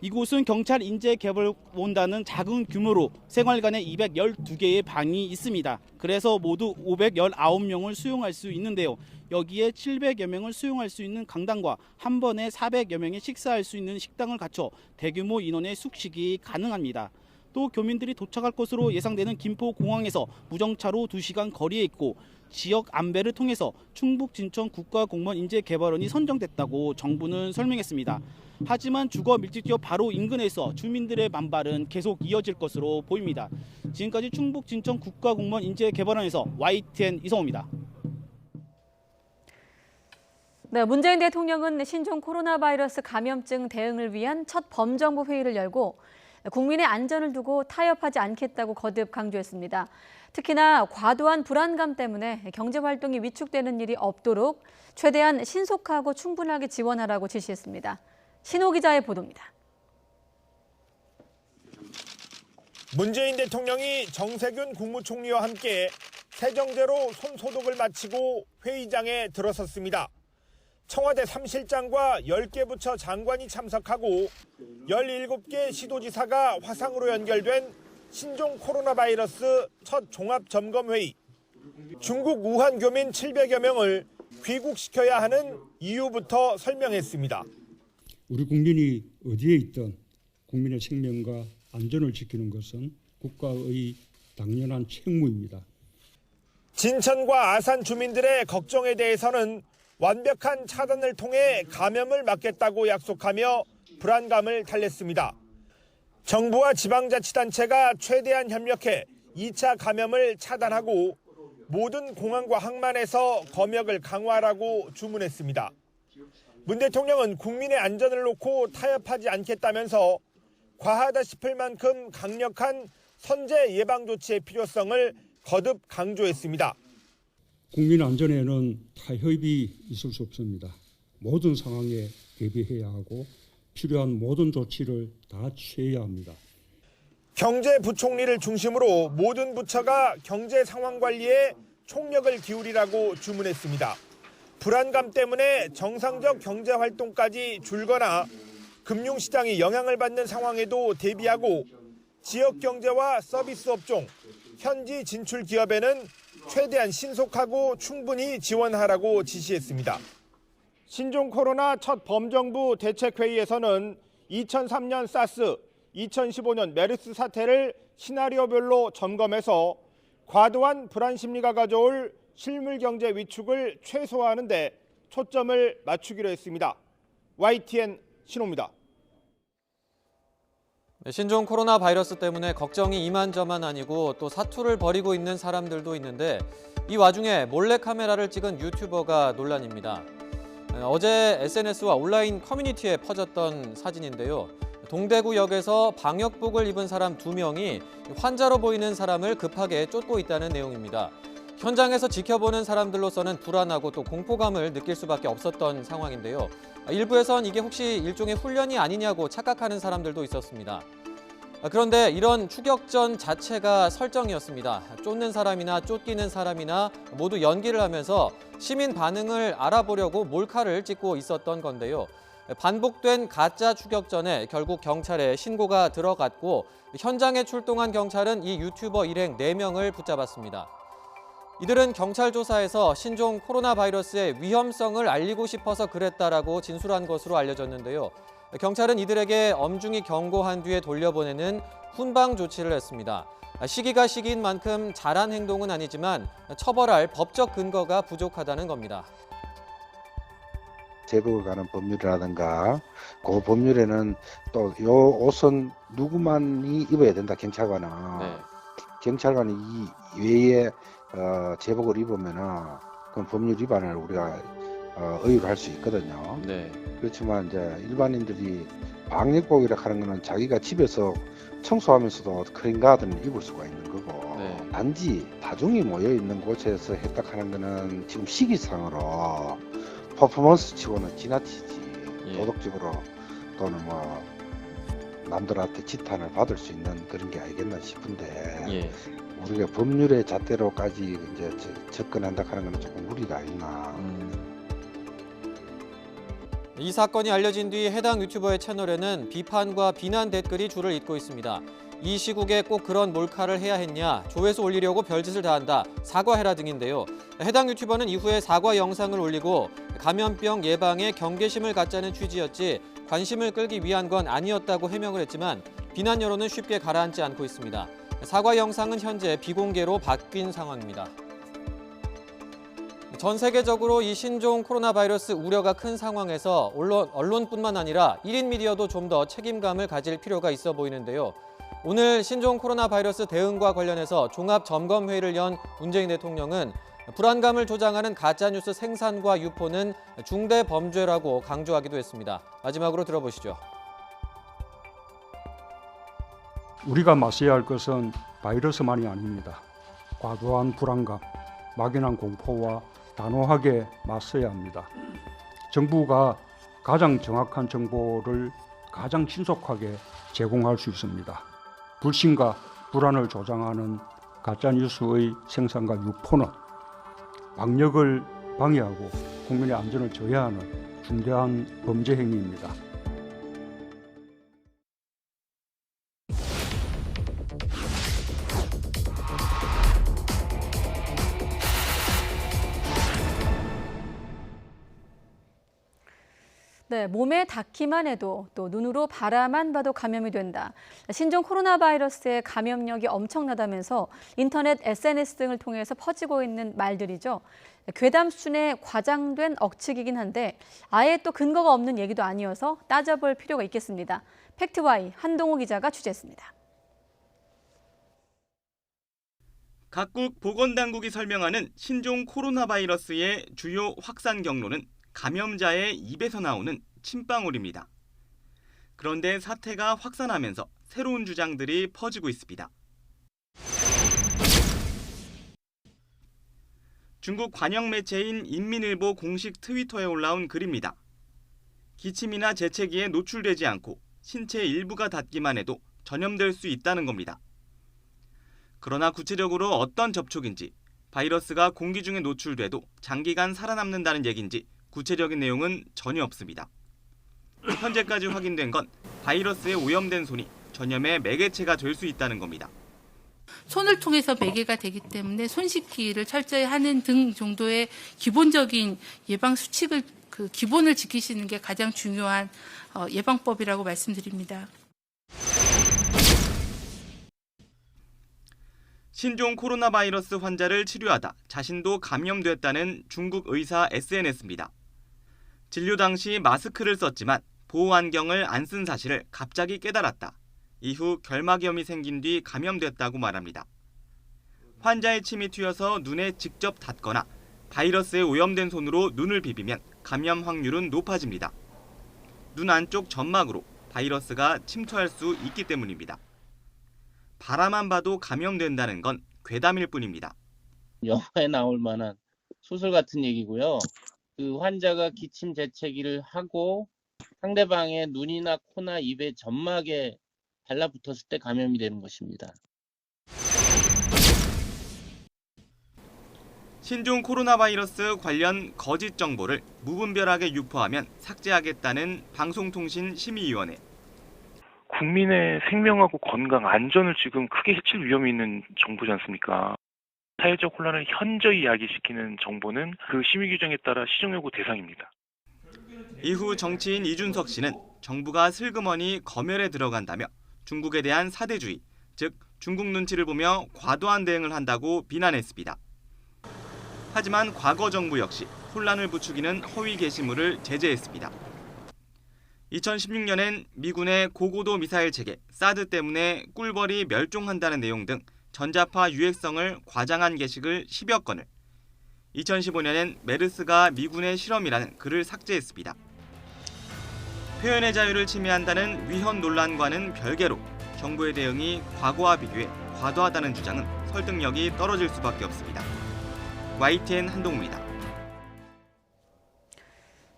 이곳은 경찰 인재개발원단은 작은 규모로 생활관에 212개의 방이 있습니다. 그래서 모두 519명을 수용할 수 있는데요. 여기에 700여 명을 수용할 수 있는 강당과 한 번에 400여 명이 식사할 수 있는 식당을 갖춰 대규모 인원의 숙식이 가능합니다. 또 교민들이 도착할 것으로 예상되는 김포공항에서 무정차로 2시간 거리에 있고 지역 안배를 통해서 충북 진천 국가공무원 인재개발원이 선정됐다고 정부는 설명했습니다. 하지만 주거 밀집지역 바로 인근에서 주민들의 반발은 계속 이어질 것으로 보입니다. 지금까지 충북 진천 국가공무원 인재개발원에서 YTN 이성호입니다. 네, 문재인 대통령은 신종 코로나 바이러스 감염증 대응을 위한 첫 범정부 회의를 열고 국민의 안전을 두고 타협하지 않겠다고 거듭 강조했습니다. 특히나 과도한 불안감 때문에 경제활동이 위축되는 일이 없도록 최대한 신속하고 충분하게 지원하라고 지시했습니다. 신호 기자의 보도입니다. 문재인 대통령이 정세균 국무총리와 함께 세정제로 손소독을 마치고 회의장에 들어섰습니다. 청와대 3실장과 10개 부처 장관이 참석하고 17개 시도지사가 화상으로 연결된 신종 코로나 바이러스 첫 종합점검회의. 중국 우한 교민 700여 명을 귀국시켜야 하는 이유부터 설명했습니다. 우리 국민이 어디에 있든 국민의 생명과 안전을 지키는 것은 국가의 당연한 책무입니다. 진천과 아산 주민들의 걱정에 대해서는 완벽한 차단을 통해 감염을 막겠다고 약속하며 불안감을 달랬습니다. 정부와 지방자치단체가 최대한 협력해 2차 감염을 차단하고 모든 공항과 항만에서 검역을 강화하라고 주문했습니다. 문 대통령은 국민의 안전을 놓고 타협하지 않겠다면서 과하다 싶을 만큼 강력한 선제 예방 조치의 필요성을 거듭 강조했습니다. 국민 안전에는 타협이 있을 수 없습니다. 모든 상황에 대비해야 하고 필요한 모든 조치를 다 취해야 합니다. 경제부총리를 중심으로 모든 부처가 경제 상황 관리에 총력을 기울이라고 주문했습니다. 불안감 때문에 정상적 경제 활동까지 줄거나 금융시장이 영향을 받는 상황에도 대비하고 지역 경제와 서비스 업종, 현지 진출 기업에는 최대한 신속하고 충분히 지원하라고 지시했습니다. 신종 코로나 첫 범정부 대책회의에서는 2003년 사스, 2015년 메르스 사태를 시나리오별로 점검해서 과도한 불안 심리가 가져올 실물 경제 위축을 최소화하는 데 초점을 맞추기로 했습니다. YTN 신호입니다. 신종 코로나 바이러스 때문에 걱정이 이만저만 아니고 또 사투를 벌이고 있는 사람들도 있는데 이 와중에 몰래카메라를 찍은 유튜버가 논란입니다. 어제 SNS와 온라인 커뮤니티에 퍼졌던 사진인데요. 동대구역에서 방역복을 입은 사람 2명이 환자로 보이는 사람을 급하게 쫓고 있다는 내용입니다. 현장에서 지켜보는 사람들로서는 불안하고 또 공포감을 느낄 수밖에 없었던 상황인데요. 일부에선 이게 혹시 일종의 훈련이 아니냐고 착각하는 사람들도 있었습니다. 그런데 이런 추격전 자체가 설정이었습니다. 쫓는 사람이나 쫓기는 사람이나 모두 연기를 하면서 시민 반응을 알아보려고 몰카를 찍고 있었던 건데요. 반복된 가짜 추격전에 결국 경찰에 신고가 들어갔고 현장에 출동한 경찰은 이 유튜버 일행 4명을 붙잡았습니다. 이들은 경찰 조사에서 신종 코로나 바이러스의 위험성을 알리고 싶어서 그랬다라고 진술한 것으로 알려졌는데요. 경찰은 이들에게 엄중히 경고한 뒤에 돌려보내는 훈방 조치를 했습니다. 시기가 시기인 만큼 잘한 행동은 아니지만 처벌할 법적 근거가 부족하다는 겁니다. 제복을 가는 법률이라든가 그 법률에는 또 요 옷은 누구만이 입어야 된다. 경찰관은. 네. 경찰관이 이 외에 제복을 입으면은 그건 법률 위반을 우리가 의유를 할 수 있거든요. 네. 그렇지만 이제 일반인들이 방역복이라 하는 거는 자기가 집에서 청소하면서도 크림가드는 입을 수가 있는 거고 네. 단지 다중이 모여 있는 곳에서 했다 하는 거는 지금 시기상으로 퍼포먼스 치고는 지나치지. 예. 도덕적으로 또는 뭐 남들한테 지탄을 받을 수 있는 그런 게 아니겠나 싶은데 예. 우리가 법률의 잣대로까지 이제 접근한다 하는 건 조금 무리가 있나. 이 사건이 알려진 뒤 해당 유튜버의 채널에는 비판과 비난 댓글이 줄을 잇고 있습니다. 이 시국에 꼭 그런 몰카를 해야 했냐, 조회수 올리려고 별짓을 다 한다, 사과해라 등인데요. 해당 유튜버는 이후에 사과 영상을 올리고 감염병 예방에 경계심을 갖자는 취지였지 관심을 끌기 위한 건 아니었다고 해명을 했지만 비난 여론은 쉽게 가라앉지 않고 있습니다. 사과 영상은 현재 비공개로 바뀐 상황입니다. 전 세계적으로 이 신종 코로나 바이러스 우려가 큰 상황에서 언론뿐만 아니라 1인 미디어도 좀 더 책임감을 가질 필요가 있어 보이는데요. 오늘 신종 코로나 바이러스 대응과 관련해서 종합점검회의를 연 문재인 대통령은 불안감을 조장하는 가짜뉴스 생산과 유포는 중대 범죄라고 강조하기도 했습니다. 마지막으로 들어보시죠. 우리가 맞서야 할 것은 바이러스만이 아닙니다. 과도한 불안감, 막연한 공포와 단호하게 맞서야 합니다. 정부가 가장 정확한 정보를 가장 신속하게 제공할 수 있습니다. 불신과 불안을 조장하는 가짜뉴스의 생산과 유포는 방역을 방해하고 국민의 안전을 저해하는 중대한 범죄 행위입니다. 네, 몸에 닿기만 해도 또 눈으로 바라만 봐도 감염이 된다. 신종 코로나 바이러스의 감염력이 엄청나다면서 인터넷, SNS 등을 통해서 퍼지고 있는 말들이죠. 괴담 수준의 과장된 억측이긴 한데 아예 또 근거가 없는 얘기도 아니어서 따져볼 필요가 있겠습니다. 팩트와이 한동호 기자가 취재했습니다. 각국 보건당국이 설명하는 신종 코로나 바이러스의 주요 확산 경로는 감염자의 입에서 나오는 침방울입니다. 그런데 사태가 확산하면서 새로운 주장들이 퍼지고 있습니다. 중국 관영 매체인 인민일보 공식 트위터에 올라온 글입니다. 기침이나 재채기에 노출되지 않고 신체 일부가 닿기만 해도 전염될 수 있다는 겁니다. 그러나 구체적으로 어떤 접촉인지, 바이러스가 공기 중에 노출돼도 장기간 살아남는다는 얘기인지 구체적인 내용은 전혀 없습니다. 현재까지 확인된 건 바이러스에 오염된 손이 전염의 매개체가 될 수 있다는 겁니다. 손을 통해서 매개가 되기 때문에 손 씻기를 철저히 하는 등 정도의 기본적인 예방 수칙을 기본을 지키시는 게 가장 중요한 예방법이라고 말씀드립니다. 신종 코로나 바이러스 환자를 치료하다 자신도 감염됐다는 중국 의사 SNS입니다. 진료 당시 마스크를 썼지만 보호 안경을 안 쓴 사실을 갑자기 깨달았다. 이후 결막염이 생긴 뒤 감염됐다고 말합니다. 환자의 침이 튀어서 눈에 직접 닿거나 바이러스에 오염된 손으로 눈을 비비면 감염 확률은 높아집니다. 눈 안쪽 점막으로 바이러스가 침투할 수 있기 때문입니다. 바라만 봐도 감염된다는 건 괴담일 뿐입니다. 영화에 나올 만한 소설 같은 얘기고요. 그 환자가 기침 재채기를 하고 상대방의 눈이나 코나 입의 점막에 달라붙었을 때 감염이 되는 것입니다. 신종 코로나 바이러스 관련 거짓 정보를 무분별하게 유포하면 삭제하겠다는 방송통신심의위원회. 국민의 생명하고 건강, 안전을 지금 크게 해칠 위험이 있는 정보지 않습니까? 사회적 혼란을 현저히 야기시키는 정보는 그 심의 규정에 따라 시정 요구 대상입니다. 이후 정치인 이준석 씨는 정부가 슬그머니 검열에 들어간다며 중국에 대한 사대주의, 즉 중국 눈치를 보며 과도한 대응을 한다고 비난했습니다. 하지만 과거 정부 역시 혼란을 부추기는 허위 게시물을 제재했습니다. 2016년엔 미군의 고고도 미사일 체계 사드 때문에 꿀벌이 멸종한다는 내용 등 전자파 유해성을 과장한 게시글 10여 건을, 2015년엔 메르스가 미군의 실험이라는 글을 삭제했습니다. 표현의 자유를 침해한다는 위헌 논란과는 별개로 정부의 대응이 과거와 비교해 과도하다는 주장은 설득력이 떨어질 수밖에 없습니다. YTN 한동우입니다.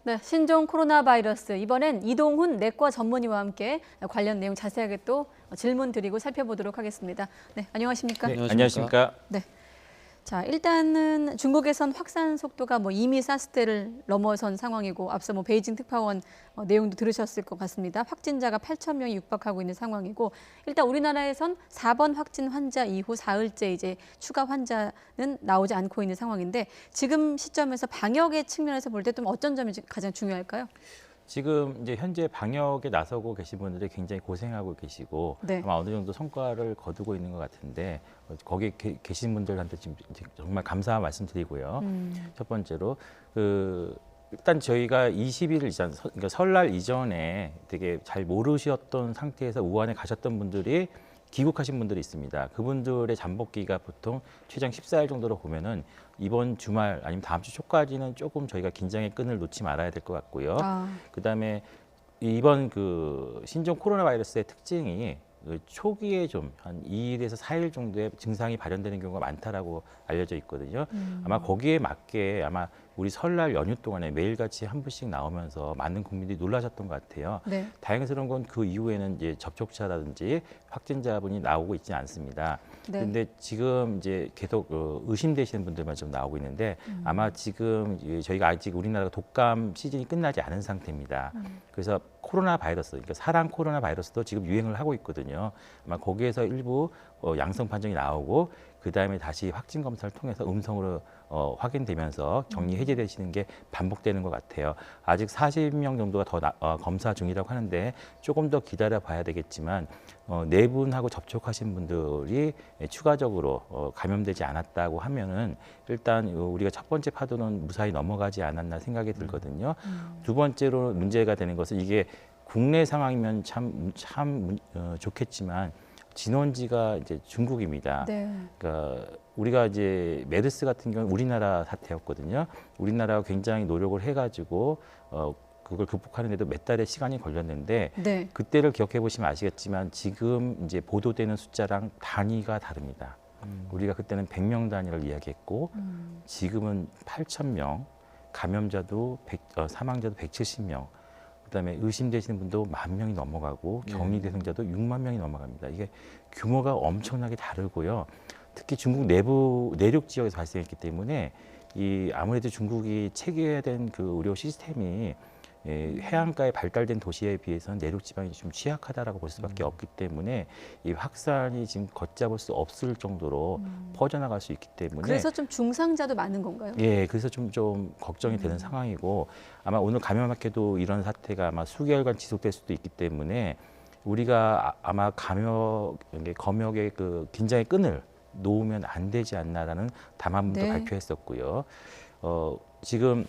네, 신종 코로나 바이러스 이번엔 이동훈 내과 전문의와 함께 관련 내용 자세하게 또 질문 드리고 살펴보도록 하겠습니다. 네, 안녕하십니까? 네, 안녕하십니까? 네. 자, 일단은 중국에선 확산 속도가 이미 사스 때를 넘어선 상황이고 앞서 베이징 특파원 내용도 들으셨을 것 같습니다. 확진자가 8,000명이 육박하고 있는 상황이고 일단 우리나라에선 4번 확진 환자 이후 사흘째 이제 추가 환자는 나오지 않고 있는 상황인데 지금 시점에서 방역의 측면에서 볼 때 좀 어떤 점이 가장 중요할까요? 지금 이제 현재 방역에 나서고 계신 분들이 굉장히 고생하고 계시고 네. 아마 어느 정도 성과를 거두고 있는 것 같은데 거기 계신 분들한테 지금 정말 감사한 말씀드리고요. 첫 번째로 일단 저희가 20일 이전, 그러니까 설날 이전에 되게 잘 모르셨던 상태에서 우한에 가셨던 분들이 귀국하신 분들이 있습니다. 그분들의 잠복기가 보통 최장 14일 정도로 보면은 이번 주말 아니면 다음 주 초까지는 조금 저희가 긴장의 끈을 놓지 말아야 될 것 같고요. 그다음에 이번 신종 코로나 바이러스의 특징이 초기에 좀 한 2일에서 4일 정도의 증상이 발현되는 경우가 많다라고 알려져 있거든요. 아마 거기에 맞게 아마 우리 설날 연휴 동안에 매일같이 한 분씩 나오면서 많은 국민들이 놀라셨던 것 같아요. 네. 다행스러운 건 그 이후에는 이제 접촉자라든지 확진자분이 나오고 있지 않습니다. 네. 근데 지금 이제 계속 의심되시는 분들만 좀 나오고 있는데 아마 지금 저희가 아직 우리나라가 독감 시즌이 끝나지 않은 상태입니다. 그래서 코로나 바이러스, 그러니까 사람 코로나 바이러스도 지금 유행을 하고 있거든요. 아마 거기에서 일부 양성 판정이 나오고 그다음에 다시 확진 검사를 통해서 음성으로 확인되면서 격리 해제되시는 게 반복되는 것 같아요. 아직 40명 정도가 더 검사 중이라고 하는데 조금 더 기다려 봐야 되겠지만 네 분하고 접촉하신 분들이 추가적으로 감염되지 않았다고 하면은 일단 우리가 첫 번째 파도는 무사히 넘어가지 않았나 생각이 들거든요. 두 번째로 문제가 되는 것은 이게 국내 상황이면 참 좋겠지만 진원지가 이제 중국입니다. 네. 그러니까 우리가 이제 메르스 같은 경우는 우리나라 사태였거든요. 우리나라가 굉장히 노력을 해가지고 그걸 극복하는데도 몇 달의 시간이 걸렸는데 네. 그때를 기억해 보시면 아시겠지만 지금 이제 보도되는 숫자랑 단위가 다릅니다. 우리가 그때는 100명 단위를 이야기했고 지금은 8,000명, 감염자도 사망자도 170명. 그다음에 의심되시는 분도 10,000명이 넘어가고 격리 대상자도 6만 명이 넘어갑니다. 이게 규모가 엄청나게 다르고요. 특히 중국 내륙 지역에서 발생했기 때문에 아무래도 중국이 체계화된 의료 시스템이 해안가에 발달된 도시에 비해서는 내륙 지방이 좀 취약하다라고 볼 수밖에 없기 때문에 이 확산이 지금 걷잡을 수 없을 정도로 퍼져나갈 수 있기 때문에 그래서 좀 중상자도 많은 건가요? 예, 그래서 좀 걱정이 되는 상황이고 아마 오늘 감염학회도 이런 사태가 아마 수개월간 지속될 수도 있기 때문에 우리가 아마 검역의 긴장의 끈을 놓으면 안 되지 않나라는 담화문도 발표했었고요. 지금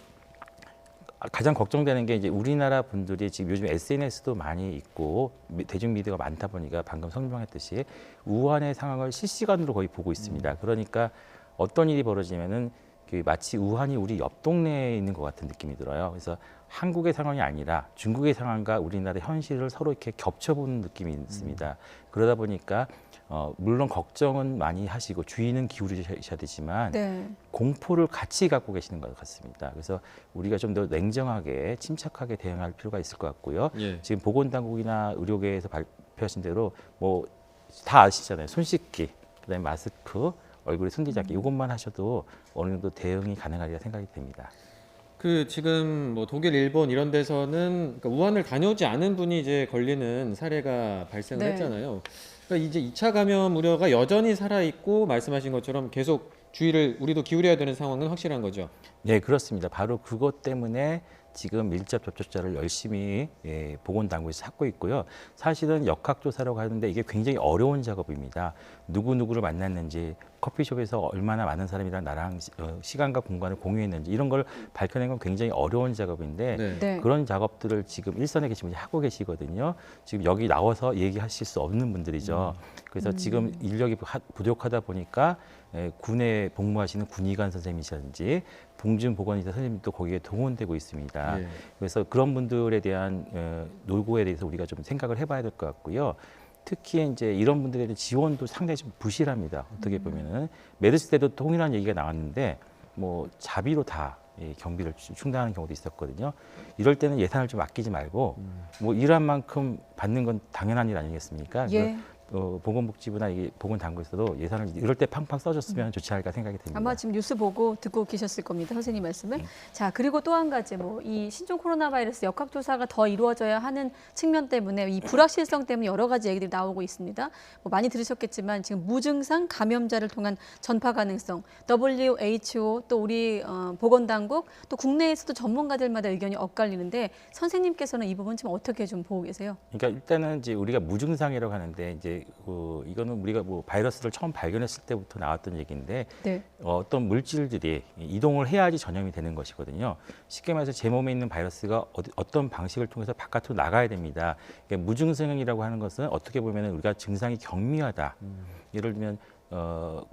가장 걱정되는 게 이제 우리나라 분들이 지금 요즘 SNS도 많이 있고 대중 미디어가 많다 보니까 방금 설명했듯이 우한의 상황을 실시간으로 거의 보고 있습니다. 그러니까 어떤 일이 벌어지면은 마치 우한이 우리 옆 동네에 있는 것 같은 느낌이 들어요. 그래서 한국의 상황이 아니라 중국의 상황과 우리나라의 현실을 서로 이렇게 겹쳐보는 느낌이 있습니다. 그러다 보니까 물론 걱정은 많이 하시고 주의는 기울이셔야 되지만 공포를 같이 갖고 계시는 것 같습니다. 그래서 우리가 좀 더 냉정하게 침착하게 대응할 필요가 있을 것 같고요. 지금 보건당국이나 의료계에서 발표하신 대로 다 아시잖아요. 손 씻기, 그다음에 마스크, 얼굴에 손대지 않기 이것만 하셔도 어느 정도 대응이 가능하리라 생각이 됩니다. 지금 독일, 일본 이런 데서는 그러니까 우한을 다녀오지 않은 분이 이제 걸리는 사례가 발생을 했잖아요. 그러니까 이제 2차 감염 우려가 여전히 살아있고 말씀하신 것처럼 계속 주의를 우리도 기울여야 되는 상황은 확실한 거죠. 네, 그렇습니다. 바로 그것 때문에 지금 밀접 접촉자를 열심히 보건당국에서 찾고 있고요. 사실은 역학조사라고 하는데 이게 굉장히 어려운 작업입니다. 누구누구를 만났는지, 커피숍에서 얼마나 많은 사람이랑 나랑 시간과 공간을 공유했는지 이런 걸 밝혀낸 건 굉장히 어려운 작업인데 그런 작업들을 지금 일선에 계신 분이 하고 계시거든요. 지금 여기 나와서 얘기하실 수 없는 분들이죠. 그래서 지금 인력이 부족하다 보니까 군에 복무하시는 군의관 선생님이시라든지 봉준보건의사 선생님도 거기에 동원되고 있습니다. 그래서 그런 분들에 대한 노고에 대해서 우리가 좀 생각을 해봐야 될 것 같고요. 특히 이제 이런 분들에 대한 지원도 상당히 좀 부실합니다. 어떻게 보면은 메르스 때도 동일한 얘기가 나왔는데 자비로 다 경비를 충당하는 경우도 있었거든요. 이럴 때는 예산을 좀 아끼지 말고 일한 만큼 받는 건 당연한 일 아니겠습니까? 보건복지부나 이 보건당국에서도 예산을 이럴 때 팡팡 써줬으면 좋지 않을까 생각이 듭니다. 아마 지금 뉴스 보고 듣고 계셨을 겁니다. 선생님 말씀을. 자, 그리고 또 한 가지 이 신종 코로나 바이러스 역학조사가 더 이루어져야 하는 측면 때문에 이 불확실성 때문에 여러 가지 얘기들이 나오고 있습니다. 많이 들으셨겠지만 지금 무증상 감염자를 통한 전파 가능성, WHO 또 우리 보건당국 또 국내에서도 전문가들마다 의견이 엇갈리는데 선생님께서는 이 부분 지금 어떻게 좀 보고 계세요? 그러니까 일단은 이제 우리가 무증상이라고 하는데 이제 이거는 우리가 바이러스를 처음 발견했을 때부터 나왔던 얘기인데 네. 어떤 물질들이 이동을 해야지 전염이 되는 것이거든요. 쉽게 말해서 제 몸에 있는 바이러스가 어떤 방식을 통해서 바깥으로 나가야 됩니다. 그러니까 무증상이라고 하는 것은 어떻게 보면 우리가 증상이 경미하다. 예를 들면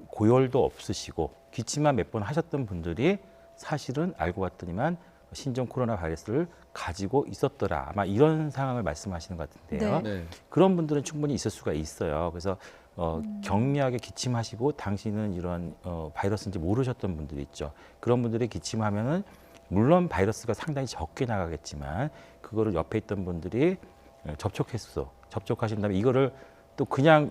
고열도 없으시고 기침만 몇 번 하셨던 분들이 사실은 알고 봤더니만 신종 코로나 바이러스를 가지고 있었더라. 아마 이런 상황을 말씀하시는 것 같은데요. 네. 그런 분들은 충분히 있을 수가 있어요. 그래서 경미하게 기침하시고 당신은 이런 바이러스인지 모르셨던 분들이 있죠. 그런 분들이 기침하면은 물론 바이러스가 상당히 적게 나가겠지만 그거를 옆에 있던 분들이 접촉하신 다음에 이거를 또 그냥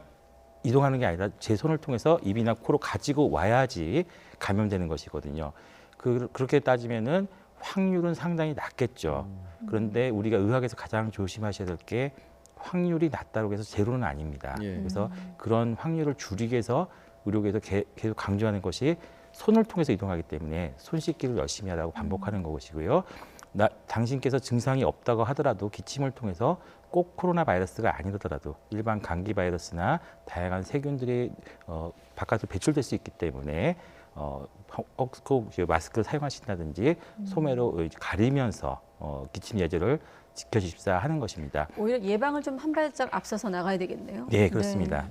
이동하는 게 아니라 제 손을 통해서 입이나 코로 가지고 와야지 감염되는 것이거든요. 그렇게 따지면은 확률은 상당히 낮겠죠. 그런데 우리가 의학에서 가장 조심하셔야 될 게 확률이 낮다고 해서 제로는 아닙니다. 그래서 그런 확률을 줄이기 위해서 의료계에서 계속 강조하는 것이 손을 통해서 이동하기 때문에 손 씻기를 열심히 하라고 반복하는 것이고요. 당신께서 증상이 없다고 하더라도 기침을 통해서 꼭 코로나 바이러스가 아니더라도 일반 감기 바이러스나 다양한 세균들이 바깥으로 배출될 수 있기 때문에 꼭 마스크를 사용하신다든지 소매로 가리면서 기침 예절을 지켜주십사 하는 것입니다. 오히려 예방을 좀 한 발짝 앞서서 나가야 되겠네요. 네, 그렇습니다.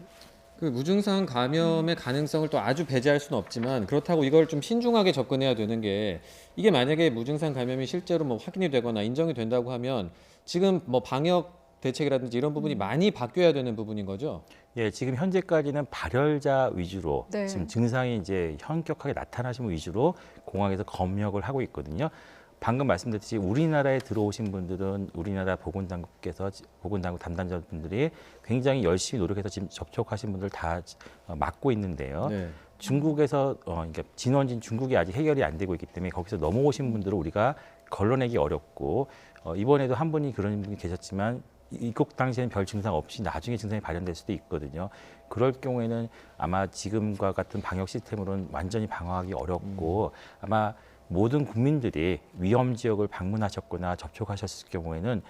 그 무증상 감염의 가능성을 또 아주 배제할 수는 없지만 그렇다고 이걸 좀 신중하게 접근해야 되는 게 이게 만약에 무증상 감염이 실제로 확인이 되거나 인정이 된다고 하면 지금 방역 대책이라든지 이런 부분이 많이 바뀌어야 되는 부분인 거죠? 예, 지금 현재까지는 발열자 위주로 네. 지금 증상이 이제 현격하게 나타나신 분 위주로 공항에서 검역을 하고 있거든요. 방금 말씀드렸듯이 우리나라에 들어오신 분들은 우리나라 보건당국 담당자분들이 굉장히 열심히 노력해서 지금 접촉하신 분들 다 막고 있는데요. 네. 중국에서 그러니까 진원진 중국이 아직 해결이 안 되고 있기 때문에 거기서 넘어오신 분들을 우리가 걸러내기 어렵고 이번에도 한 분이 그런 분이 계셨지만 입국 당시에는 별 증상 없이 나중에 증상이 발현될 수도 있거든요. 그럴 경우에는 아마 지금과 같은 방역 시스템으로는 완전히 방어하기 어렵고 아마 모든 국민들이 위험 지역을 방문하셨거나 접촉하셨을 경우에는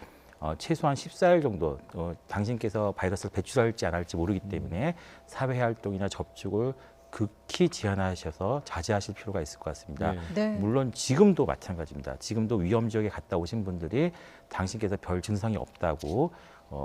최소한 14일 정도 당신께서 바이러스를 배출할지 안 할지 모르기 때문에 사회 활동이나 접촉을 극히 제한하셔서 자제하실 필요가 있을 것 같습니다. 네. 물론 지금도 마찬가지입니다. 지금도 위험 지역에 갔다 오신 분들이 당신께서 별 증상이 없다고